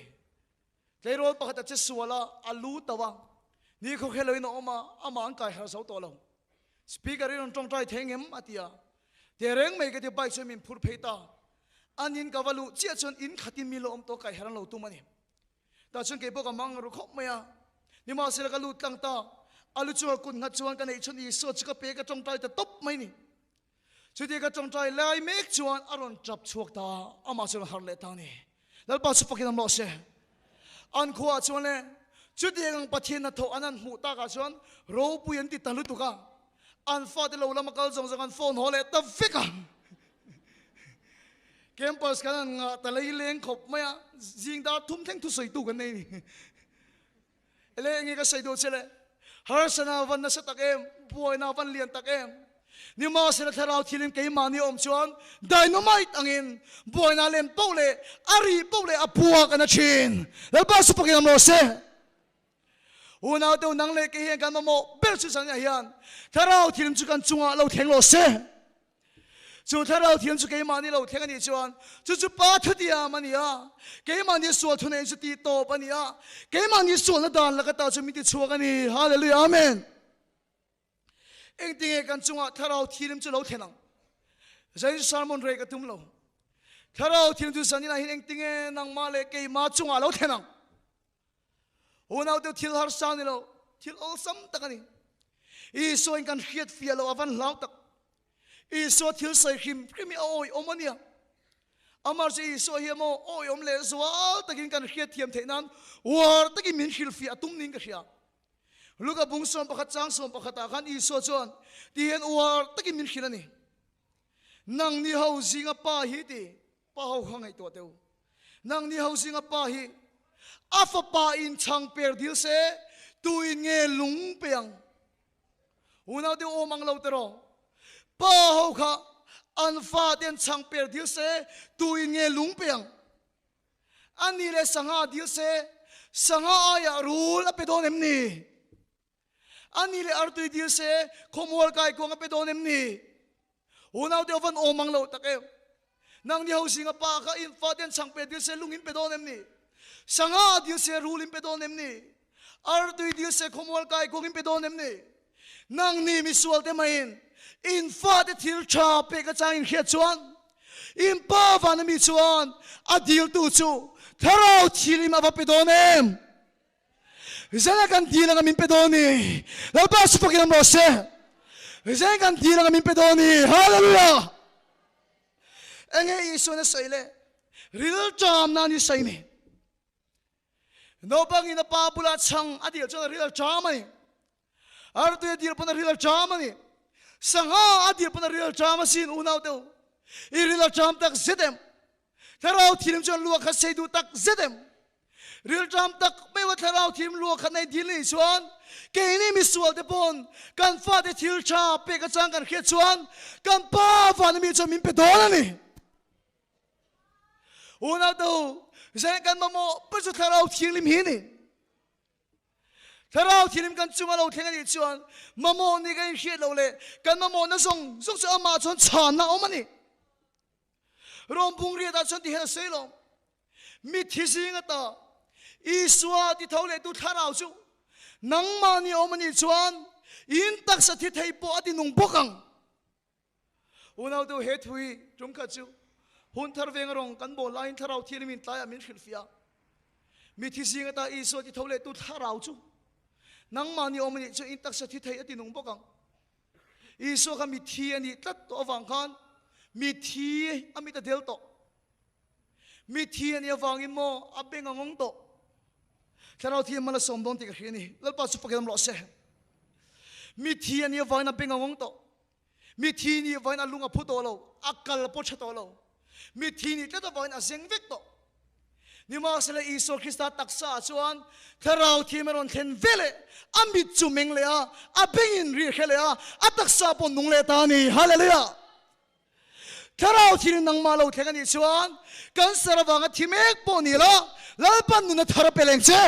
Kairol pakata che suwala alu tawa ni ko khelo ino oma ama an kai har so to lo speaker in tong trai thengem atia tereng mai ke ti bai chemin phur pheita anin kawalu chia chon in khatin mi lo om to kai haran lo tu mani ta chon ke boka mang ru khop maya ni ma sel ka lu tlang ta alu chu kun nga chuan ka nei chon i so chika pe ka tong trai ta top mai ni chudi ka tong trai lai mek chuan aron trap chuak ta ama chon har le ta ni lal pa chu pakin am lo se an khuwa chuan le chudi ang pathin na tho anan mu ta ka chuan ro puyan ti talu tu ka an fa de lo lama kal jong jong an phone hole ta fika campus kan nga talai leng khop maya jing da thum theng thu soi tu kan nei ni ele ngi ka sai do chele har sana van na sa takem boy na van lian takem ni ma se la tharau thilin ke mani om chuan dynamite angin boy na len pole ari pole apua kana chin la ba su pakin mo se una do nang le ke hian kan mo bel chu sang ya hian tharau thilin chu kan chunga lo theng lo se chu tharau thilin chu ke mani lo theng ani chuan chu pa thudia mania ke mani so thune chu ti to pania ke mani so na dan la ka ta chu mi ti chuak ani hallelujah amen eng tinge kan chunga tharau thilim chu lo thenang zai sermon re ka tum lo tharau thilim chu sanina hin eng tinge nang ma le ke ma chunga lo thenang unau te thil har san lo thil ol sam takani Iso in kan hiat fia lo avan lau tak Iso thil sai khim krimi oi omania Amar si iso hi mo oi om le zwal takin kan hiat thiam theinan war takin min hil fia tum ning ka hia Luka bung som pakhat chang som pakhat kan iso chon ti hen war takin min hilani Nang ni hau zinga pa hi ti pa hau hangai to teu Nang ni hau zinga pa hi afa pa in chang per dil se tu in nge lung peang Unaw di omang lau tero pa hau kha an fa den chang per dil se tu in nge lung peang Ani le sanga dil se sanga aya rul apedon emni Ani le artui dil se komol kai ko apedon emni Unaw di ovan omang lau take Nang ni hau zinga pa kha in fa den chang per dil se lung in pedon emni Sanga dil se rul in pedon emni Artui dil se komol kai ko in pedon emni Nang ni misual te main in fa te thil cha pe ka chang in khiat chuan in pa van mi chuan a dil tu chu tharau thilim ava pe donem zana kan dil ang min pe doni la pa su pakiram lo se zana kan dil ang min pe doni hallelujah enge iso na saile real jam na ni sai ni no bang in pa bula chang adil chu real jam ai Artu adil pun real jam ni sanga adil pun real jam sin unaw teu I real jam tak zedem tharau thilim chon luak kha sei du tak zedem real jam tak me wa tharau thim luak kha nei dil ni chuan ke ni mi sual te pon kan fa te thil cha pe ka chang kan khet chuan kan pa van mi chon min pe don ani unaw teu zen kan mo pe chu tharau thilim hi ni Tharau thilim kan chunga lo thenga ni chuan mamo ni kan hiat lo le kan mamo na song chu ama chon chan na omani rom pung ria da chon ti hela sei lo mi thising ata iswa ti thole tu tharau chu nang ma ni omani chuan in tak sa thi thei po ati nung bokang unaw tu he thui tum kha chu hun thar veng rong kan bo lain tharau thilim in tlaya min khil fia mi thising ata iswa ti thole tu tharau chu Nang mani omani chu in tak sa thi thei ati nung bokang Iso ka mi thi ani tat to awang khan mi thi ami ta del to mi thi ani awang in mo abeng angong to Tharau thi mala som don ti ka hini lalpa su pakam lo se mi thi ani awang na beng angong to mi thi ni awang na lunga phuto lo akal po chato lo mi thi ni tat awang na zeng vek to ni ma sala iso Krista taksa chuan tharau thimeron then vele amit chumeng le a abengin ri khele a ataksa pon nung le ta ni hallelujah tharau thir nang ma lo thengani chuan kan sarawanga thimek po ni la lalpan nu na thara peleng che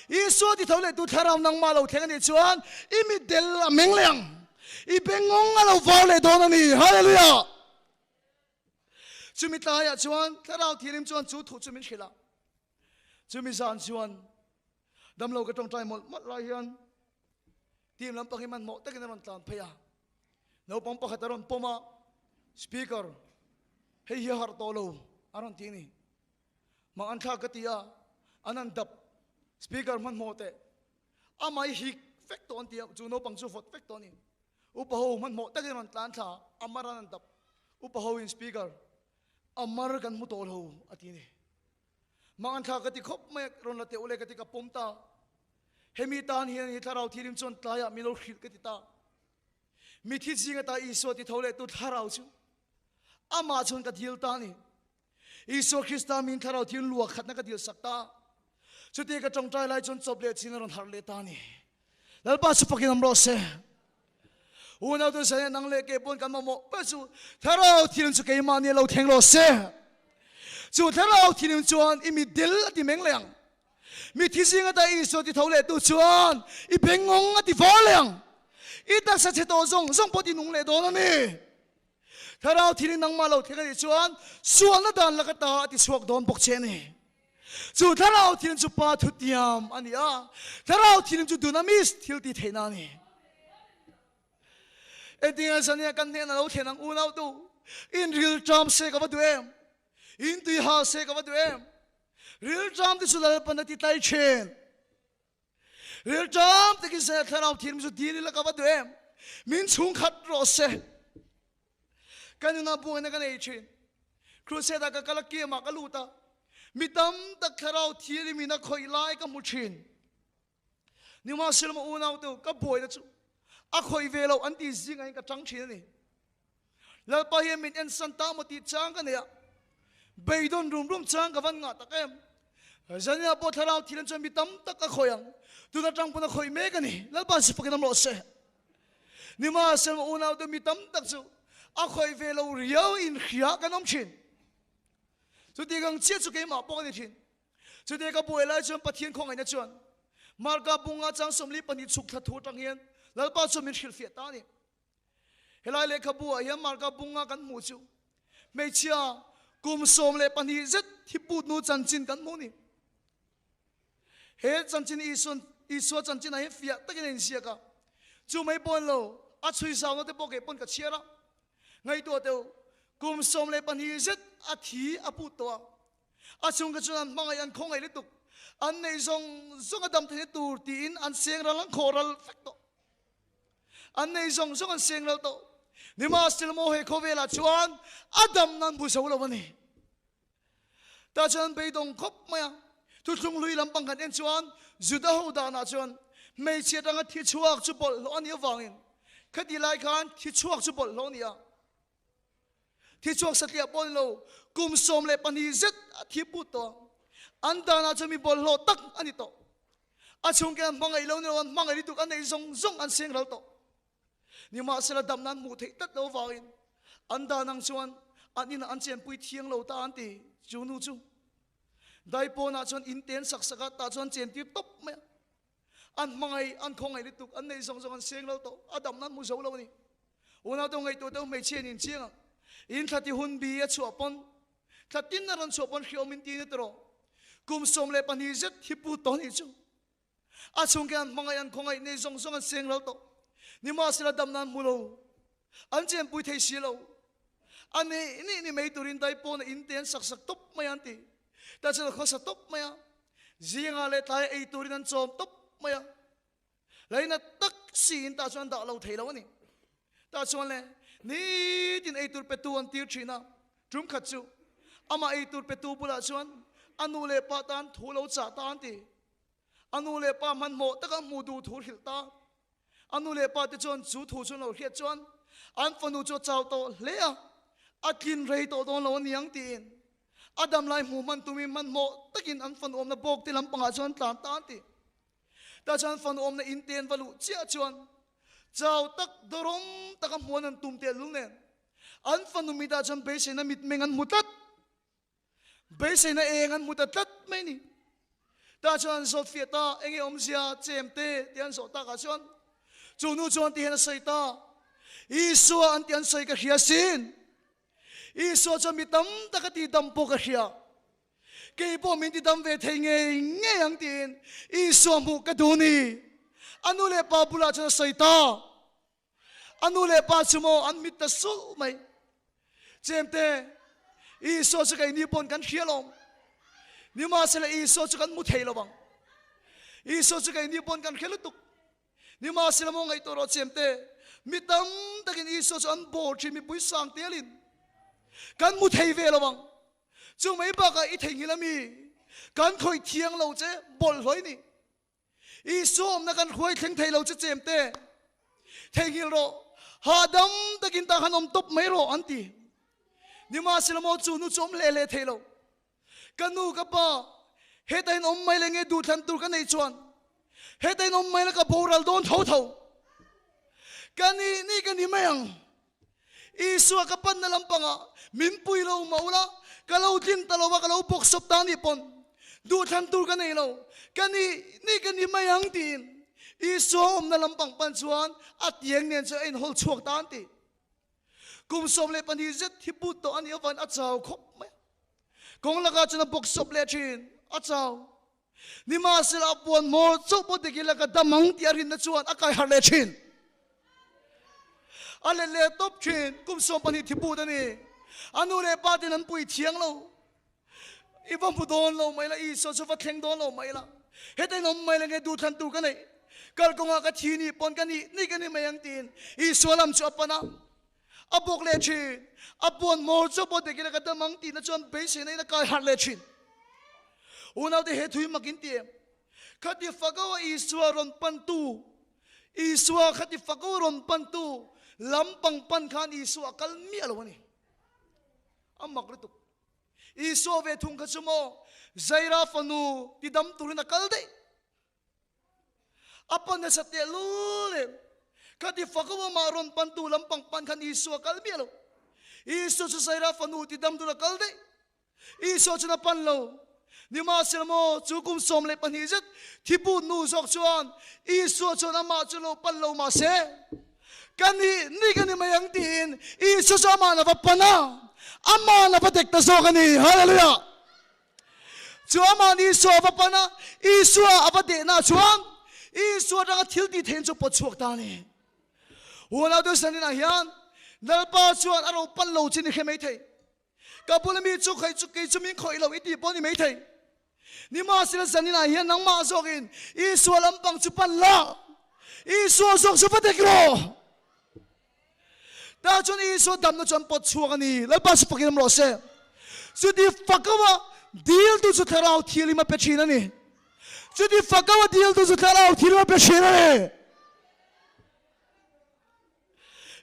iso ti thole tu tharau nang ma lo thengani chuan imi del ameng leang I bengong alo vale donani hallelujah Chumi taya chuan tharau thirim chuan chu thu chumi khila chumi san chuan damlo ka tong tai mol mat lai hian tim lam pang man mo takin ron tlan phaya no pang pakhataron poma speaker hei hi har tolo aron tini mang an tha katia anan dap speaker man mote amai hi factor on tia chu no pang chu fot factor ni upaho man mo takin ron tlan tha amaran dap upaho in speaker Amar kan mutol ho atini mangan tha kati khop me ron la te ule kati ka pomta hemi tan hian hi tharau thirim chon tlaya milo khil kati ta mi thi jinga ta iso ti thole tu tharau chu ama chon ka thil ta ni iso Krista min tharau thil luak khatna ka dil sakta chuti ka tong trai lai chon chople chin ron har le ta ni lalpa su pakin amro se Unaw tu saya nang leke pun kan mo pasu tharau thirim chu ke mani lo theng lo se chu tharau thirim chuan imi dil ati meng leang mi thising ata iso ti thole tu chuan I bengong ati voleang I tak sa che to zong poti nung le do na ni tharau thirim nang ma lo theng ni chuan sual na dan la ka ta ati suak don bok che ni chu tharau thirim chu pa thutiam ani a tharau thirim chu dunamis thil ti theina ni Etinga sania kan ne na lo thenang unaw tu in real term se ka duem in tu ha se ka duem real term ti sulal pan ti tai chen real jam te ki se tharau thim su di la ka ba de min chung khat ro se kan na bu na kan ei chin cruise da ka kala ki ma ka lu ta mi dam tak tharau thili mi na khoi lai ka mu chin ni ma sil ma u nau tu ka boi na chu a khoi ve lo an ti zing ai ka chang chin ni la pa hi min en san ta mo ti chang ka ne ya beidon rum chang ka van nga ta kem zania po tharau thilen chon mi tam tak ka khoyang tu na chang puna khoi me ka ni la pa si pakinam lo se ni ma sil ma u nau tu mi tam tak chu a khoi ve lo riau in khia ka nom chin chu ti gang che chu ke ma po ni thin chu te ka boi lai chon pathian khong ai na chon mar ka bunga chang somli pani chuk tha thu tang hian lal pa chu min khil fiat ta ni helai le kha bu a hian mar ka bunga kan mu chu me chia kum som le pani zet thi put nu chan chin kan mu ni he chan chin i so chan chin ai fiat takin in sia ka chu mai pon lo a chui saw no te po ke pon ka chia ra ngai to te kum som le pani zet a thi a put to a chung ka chuan mangai an khong ai le tuk an nei zong adam the tur ti in an seng ra lang khoral facto an nei zong an seng ra to ni ma stil mo he khovela chuan adam nan bu so lo ni ta chuan be dong khop maya tu thung lui lam pang kan en chuan juda ho da na chuan mei che tanga thi chuak chu bol lo ani wangin khati lai khan thi chuak chu bol lo nia thi chuak satlia bol lo kum som le pani zet thi pu to anda na chumi bol lo tak ani to a chung ke mangai lo ne mangai ri tu an nei zong an seng ral to ni ma sela dam nan mu thei tat lo wangin anda nang chuan anin an chen pui thiang lo ta an ti chu nu chu dai po na chuan in ten sak saka ta chuan chen ti top me an mangai an khongai ri tu an nei zong an seng lo to adam nan mu zo lo ni una to ngai to me chen in chiang in thati hun bi a chu pon thatin na ran chu pon hiomin ti ni tro kum som le pani zet hi pu to ni chu a chung ke an mangai an khongai nei zong an seng lo to ni ma sila dam nan mulo an chen pui thei si lo ani ni mei turin dai po na inten sak top mayan ti ta chal kho sa top maya zinga le tai ei turin an chom top maya laina tak sin ta chuan da lo thei lo ni ta chuan le ni tin ei tur petu an tir thina drum khat chu ama ei tur petu pula chuan anu le pa tan thu lo cha tan ti anu le pa man mo taka mu du thu hil ta anu le pa te chon chu thu chon lo hiat chuan an fanu cho chaw to le a kin rei to don lo niang tin adam lai mu man tumi man mo takin an fan om na bok ti lam panga chuan tlan ta ti ta chuan fan om na inten valu chia chuan chaw tak dorom taka muan an tum te lung nen an fanu mi da chuan be se na mit meng an mutat be se na eng an mutat tat mai ni ta chuan so fiata enge om sia chem te tian so ta ka chuan chu nu chuan ti hen sai ta isu an tian sai ka hia sin isu cho mi tam ta ka ti dam po ka hia ke po min ti dam ve thei nge ang tin isu mu ka du ni anu le pa bula cho sai ta anu le pa chumo an mit ta su mai chem te isu cho kai ni pon kan hia long ni ma se le isu cho kan mu thei lo bang isu cho kai ni pon kan khelu tuk ni ma se le mo ngai to ro chem te mi tam takin isu cho an bo thi mi pui sang telin kan mu thei ve lo bang chu mai ba ka i thei ngilami kan khoi thiang lo che bol hloi ni isu om na kan khoi theng thei lo che chem te thei ngil ro ha dam takin ta han om top mai ro anti ni ma se le mo chu nu chom le le thei lo kanu ka pa hetain om mai lenge du than tur ka nei chuan hetain om mai la ka boral don tho tho kani ni kani mayang isu ka pan na lampanga min pui lo maula kalau tin talowa kalau pok sop tani pon du than tur ka nei lo kani ni kani mayang tin isu om na lampang pan chuan atieng nen cha in hol chuak tan ti kum som le pani zet hi pu to ani awan a chaw khop mai kong laka chuna bok sop le thin a chaw ni ma sila pon mo chu po de gila ka damang ti arin na chuan a kai har le thin ale le top thin kum som pani thi pu da ni anu le pa tin an pui thiang lo ibam pu don lo mai la I so so va thleng don lo mai la hết tay nôm mai là nghe du thân tu cái này cái công cái thi ni pon cái ni mày ăn tiền Isu làm cho apa na abok le chin abon mor cho bot de cái ta mang tin na chon base này na kai hat le chin unau de he thui makin tiệm khati fagawa Isu ron pan tu Isu khati fagawa ron pan tu lampang pan khan Isu akal mi alwani amak rituk Isu ve thung khachumo zaira fanu tidam turina kalde apan na sa telule kati fakawa maron pantu lampang pan khan Isu akal mi alo Isu sa zaira fanu tidam turina kalde Isu chuna panlo ni ma silmo chukum somle panhijat thipu nu sok chuan Isu chuna ma chulo panlo ma se kani mayang tin Isu sa ma na pana ama na patek ta so kani hallelujah chuama ni so pana Isu apade na chuan Isu ra thil ti then chu pochuak ta ni una do sanin a hian nalpa chuan aro pan lo chin he mai thei kapulami chu khai chu ke chu min khoi lo iti poni mai thei ni ma sila sanin a hian nang ma zokin Isu lampang chu pan la Isu sok chu patek ro ta chun Isu dam na chon pot chuak ani lalpa su pakinam ro se su di fakawa deal tu su tharau thili ma pechina ni su di fakawa deal tu su tharau thili ma pechina ni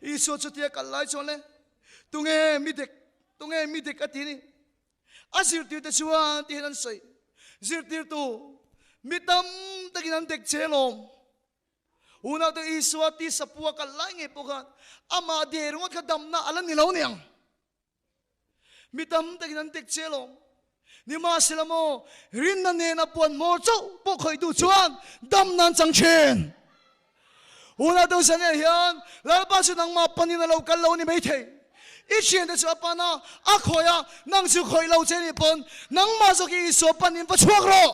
Isu chu tia kalai chole tunge midik atini azir tir te chuan ti han sai zir tir tu mitam takinan dek chelom una to Isu ti sapua kalai nge pokan ama derunga khadam na alan nilaw niang mitam takinan dek chelom ni ma silamo rin na ne na pon mo chau po khoi du chuan dam nan chang chen una do san hian lalpa su nang ma pani na lo kal lo ni mai thei I chen de cha pa na a khoya nang su khoi lo che ni pon nang ma zo ki so panin pa chuak ro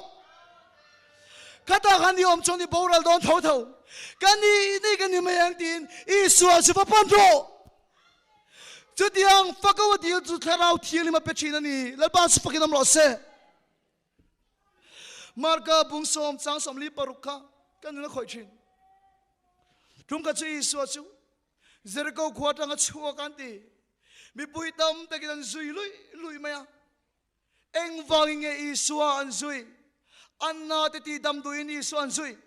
kata kan ni om chong ni boral don thau thau kan ni mai ang tin Isu su pa pan ro chu tiang fakawa deal chu tharau thili ma pechina ni lalpa su pakinam lo se marka bungsom chang somli parukha kan na khoi chin tum ka chu Isu chu zerko khwata nga chuwa kan ti mi pui tam takinan zui lui maya eng wanginge Isu an zui anna te ti dam duin Isu an zui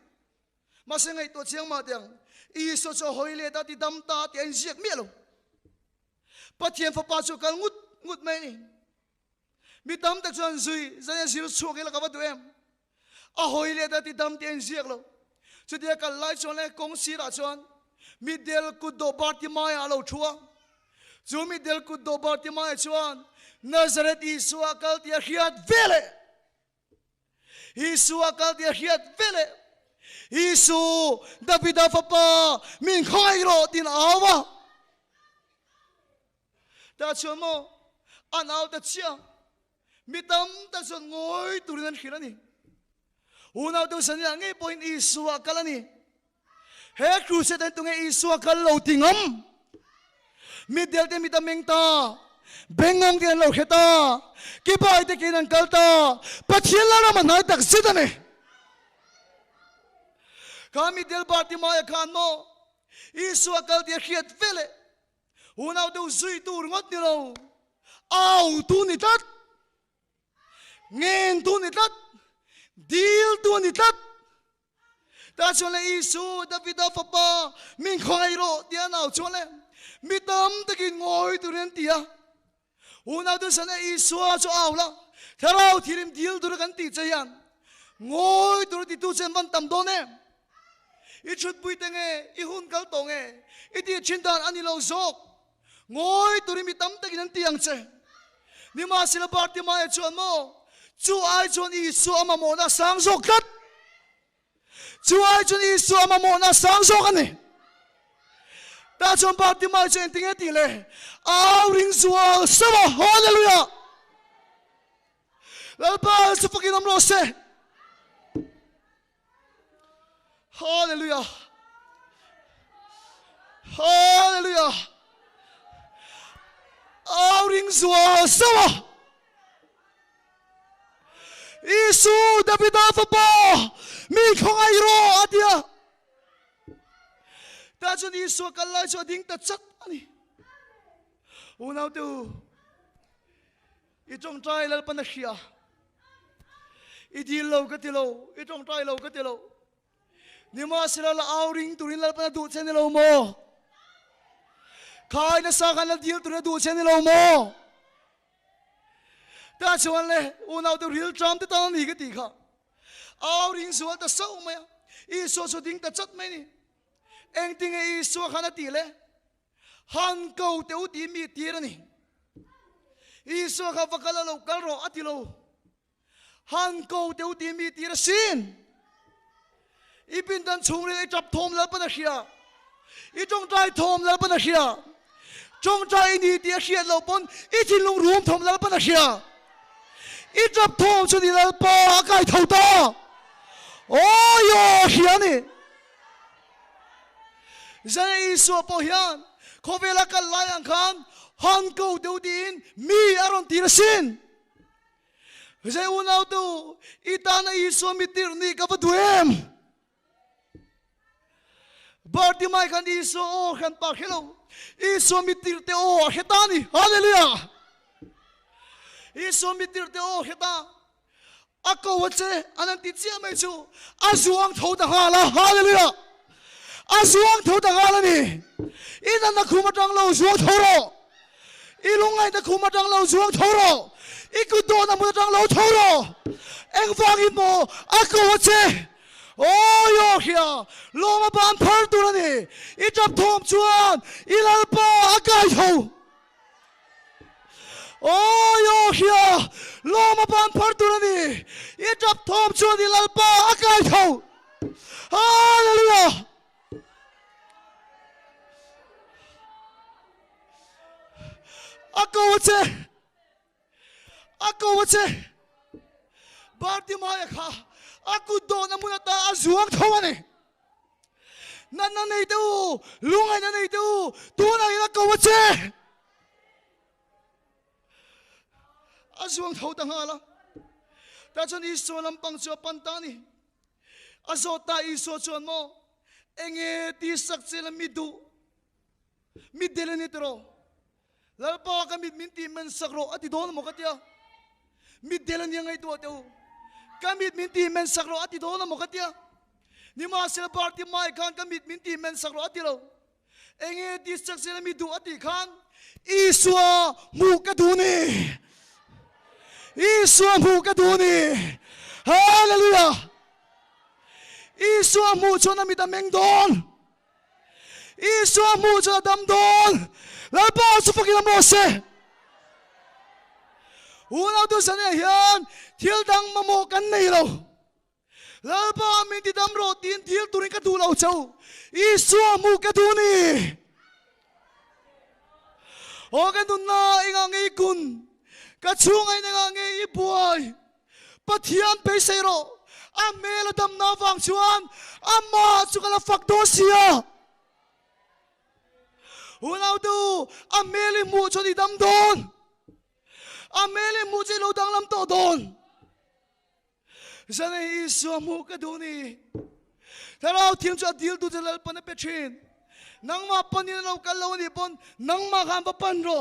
masengai to chiang ma tiang Isu cho hoile ta ti dam ta ti an ziak mi lo pathian fa pa chu kal ngut mai ni mi tam tak chuan zui zaya zil chu ke la ka ba du em a hoile ta ti dam ti an ziak lo chu dia kal lai chon le kong si ra chuan mi del ku do Bartimai a lo thua chu mi del ku do Bartimai chuan Nazareth Isu akal ti hiat vele Isu akal ti hiat vele Isu Davida fa pa min khai ro tin awa ta chuan mo anaw ta chia mi tam ta chuan ngoi turin an khilani unaw do san ya nge point Isu akalani he crusade an tunge Isu akal lo tingam mi del te mi tameng ta bengong tian lo kheta ki bai te kin an kalta pathian la ma nai tak sidane kami del Bartimai khan mo Isu akal ti khiat vele unaw do zui tur ngot ni lo au tu ni tat ngen tu ni tat deal tu ni tat ta chole Isu Davida fa pa min khoi ro dia naw chole mitam takin ngoi turen tia una do sana Isu cho awla tharau thirim deal dur kan ti chayan ngoi dur ti tu chen van tam do ne I chut pui tenge I hun kal tonge I ti chindan ani lo zok ngoi turi mitam takin an tiang che ni ma sila Bartimai chuan mo chu ai chuan Isu ama mo na sang zok kat chu ai chuan Isu ama mo na sang zok ani ta chuan Bartimai chen tinge ti le au ring zual sama hallelujah lalpa su pakinam lo se hallelujah hallelujah au ring zual sama Isu Davida Papa mi không ai ro atia ta chun Isu kalai cho ding ta chat ani unau tu itong trai lal panashia idil lo katilo itong trai lo katilo nima sila la auring turin lal panadu chen lo mo khai na sa kan la dil turin du chen lo mo ta chuan le unau tu real tram te ta ni ka ti kha auring so ta so ma Isu so ding ta chat mai ni eng ting e Isu khana ti le han ko te u ti mi ti ra ni Isu kha vakala lo kal ro atilo han ko te u ti mi ti ra sin ipin dan chung le chap thom la pa na khia I trong trai thom la pa na khia trong trai ni ti khia lo pon I thin lung rum thom la pa na khia I chap thom chu ni la pa kai thau ta ôi yo khia ni zai Isu po hian khovela kal lai ang khan han ko deu din mi aron tirasin zai unau tu itana Isu mitir ni ka baduem Bartimai khan Isu o khan pa khelo Isu mitir te o hetani hallelujah Isu mitir te o heta ako wache anan ti chia mai chu azuang tho da hala hallelujah azuang tho da hala ni ina na khuma tang lo zuang tho ro ilungai da khuma tang lo zuang tho ro ikudo na mu tang lo tho ro eng wang in mo ako wache oh yo khia lo ma ban phar tu na ni I chap thom chuan ilal pa akai tho oh yo khia lo ma ban phar tu na ni I chap thom chuan ilal pa akai tho hallelujah ako wache Bartimai kha aku do na muna ta azuang thawani nan nei tu lungai na nei tu tu na ina ko wache azuang thaw ta ngala ta chon Isu lampang chu pantani azota Isu chon mo enge ti sak chela midu midelani tro lalpa ka minti men sakro ati don mo katia midelani ngai tu ateu kamit minti men sakro ati don mo katia nima sel Bartimai khan kamit minti men sakro ati lo enge ti sak chela midu ati khan Isu mu ka duni Isu mu ka duni hallelujah Isu mu chona mi da meng don Isu mu chona dam don lalpa su pakila mo se unaw tu sa niya hiyan til dang mamo kan nei lo lalpa min ti dam ro tin til turin ka dulaw chaw Isu mu ka duni o kan dun na ingang ikun ka chungay na ngang ibuay pathian pe sero amela dam na wang chuan amma chukala fakdo siya unaw tu ameli mu cho di dam don ameli mu chi lo dang lam to don zane Isu mu ka duni taraw tim cha dil tu jalal pan pechin nang ma panin lo kalaw ni pon nang ma kham pa pan ro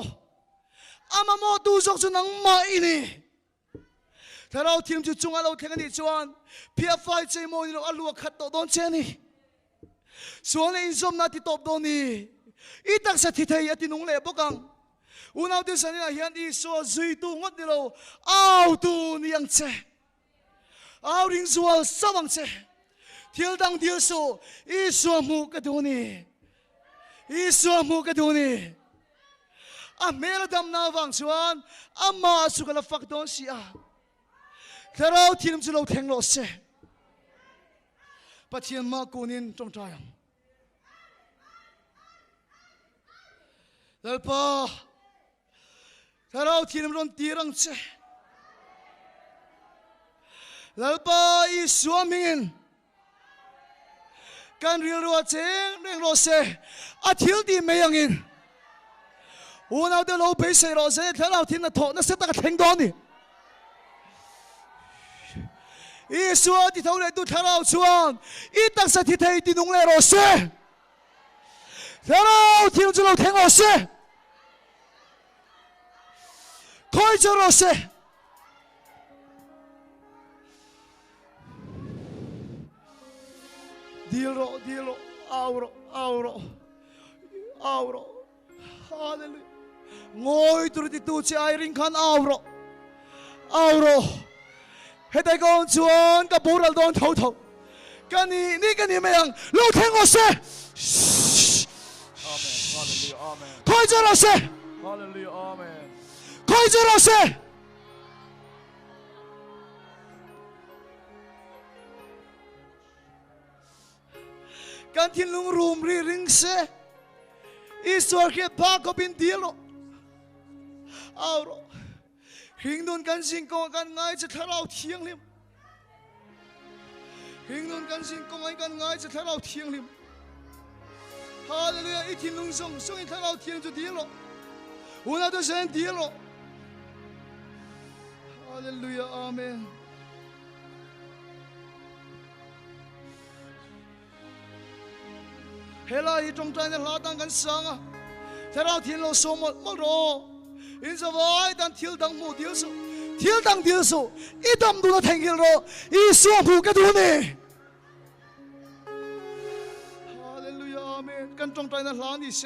ama mo tu sok chu nang ma ini taraw tim chu chung alo theng ni chuan pia5 che mo ni lo alu khat to don cheni suan in som na ti top don ni itak sa thithai ati nung le bokang unaw de sanina hian Isu zui tu ngot ni lo au tu niang che au ring zual sawang che thil dang dil so Isu mu ka duni Isu mu ka duni amela dam na wang chuan amma su kala fak don sia tharau thilim chu lo theng lo se pathian ma kunin trong trai lalpa tharau thilim ron tirang che lalpa Isu mingin kan ril ro cheng reng ro se athil ti meyangin unaw de lo pe se ro se tharau thin na tho na se ta ka theng don ni อีสัวที่เท่าไรตุทาราชวนอีตักสัตย์ที่ไทยที่นุ่งเลโรเซ่ทาราที่นุ่งจุลเทงโอเซ่คอยจุลเซ่ดีโรเอาโรฮาเลลูยางอยตุรติตูเชไอริงคันเอาโรเฮ้ยแต่ก่อนชวนกับบูรัลโดนเท่ากันนี่กันนี่ไม่ยังลูกเทงโอเซ่คอยจุลเซ่คอยจุลเซ่กันที่ลุงรูมรีริงเซอีสวรเขียนพาก็เป็นเดียวเอาหรอหิงโดนกันสิงกงกันง่ายจะทะเลาะเทียงลิมหิงโดนกันสิงกงกันง่ายจะทะเลาะเทียงลิมฮาเลลูยาอีที่ลุงส่งอีทะเลาะเทียงจะเดียวหัวหน้าตัวเซนเดียวฮาเลลูยาอาเมนเฮลาอีตรงใจเนี่ยลาดังกันสังอ่ะถ้าเราทิ้งเราสมมติรออินสวายดันทิ้งดังหมู่เดียวสุทิ้งดังเดียวสุอีดำดูนะแทงกิโลอีส่วนผูกกระดูนี่ฮาเลลูยาอาเมนกันตรงใจเนี่ยลานี่เส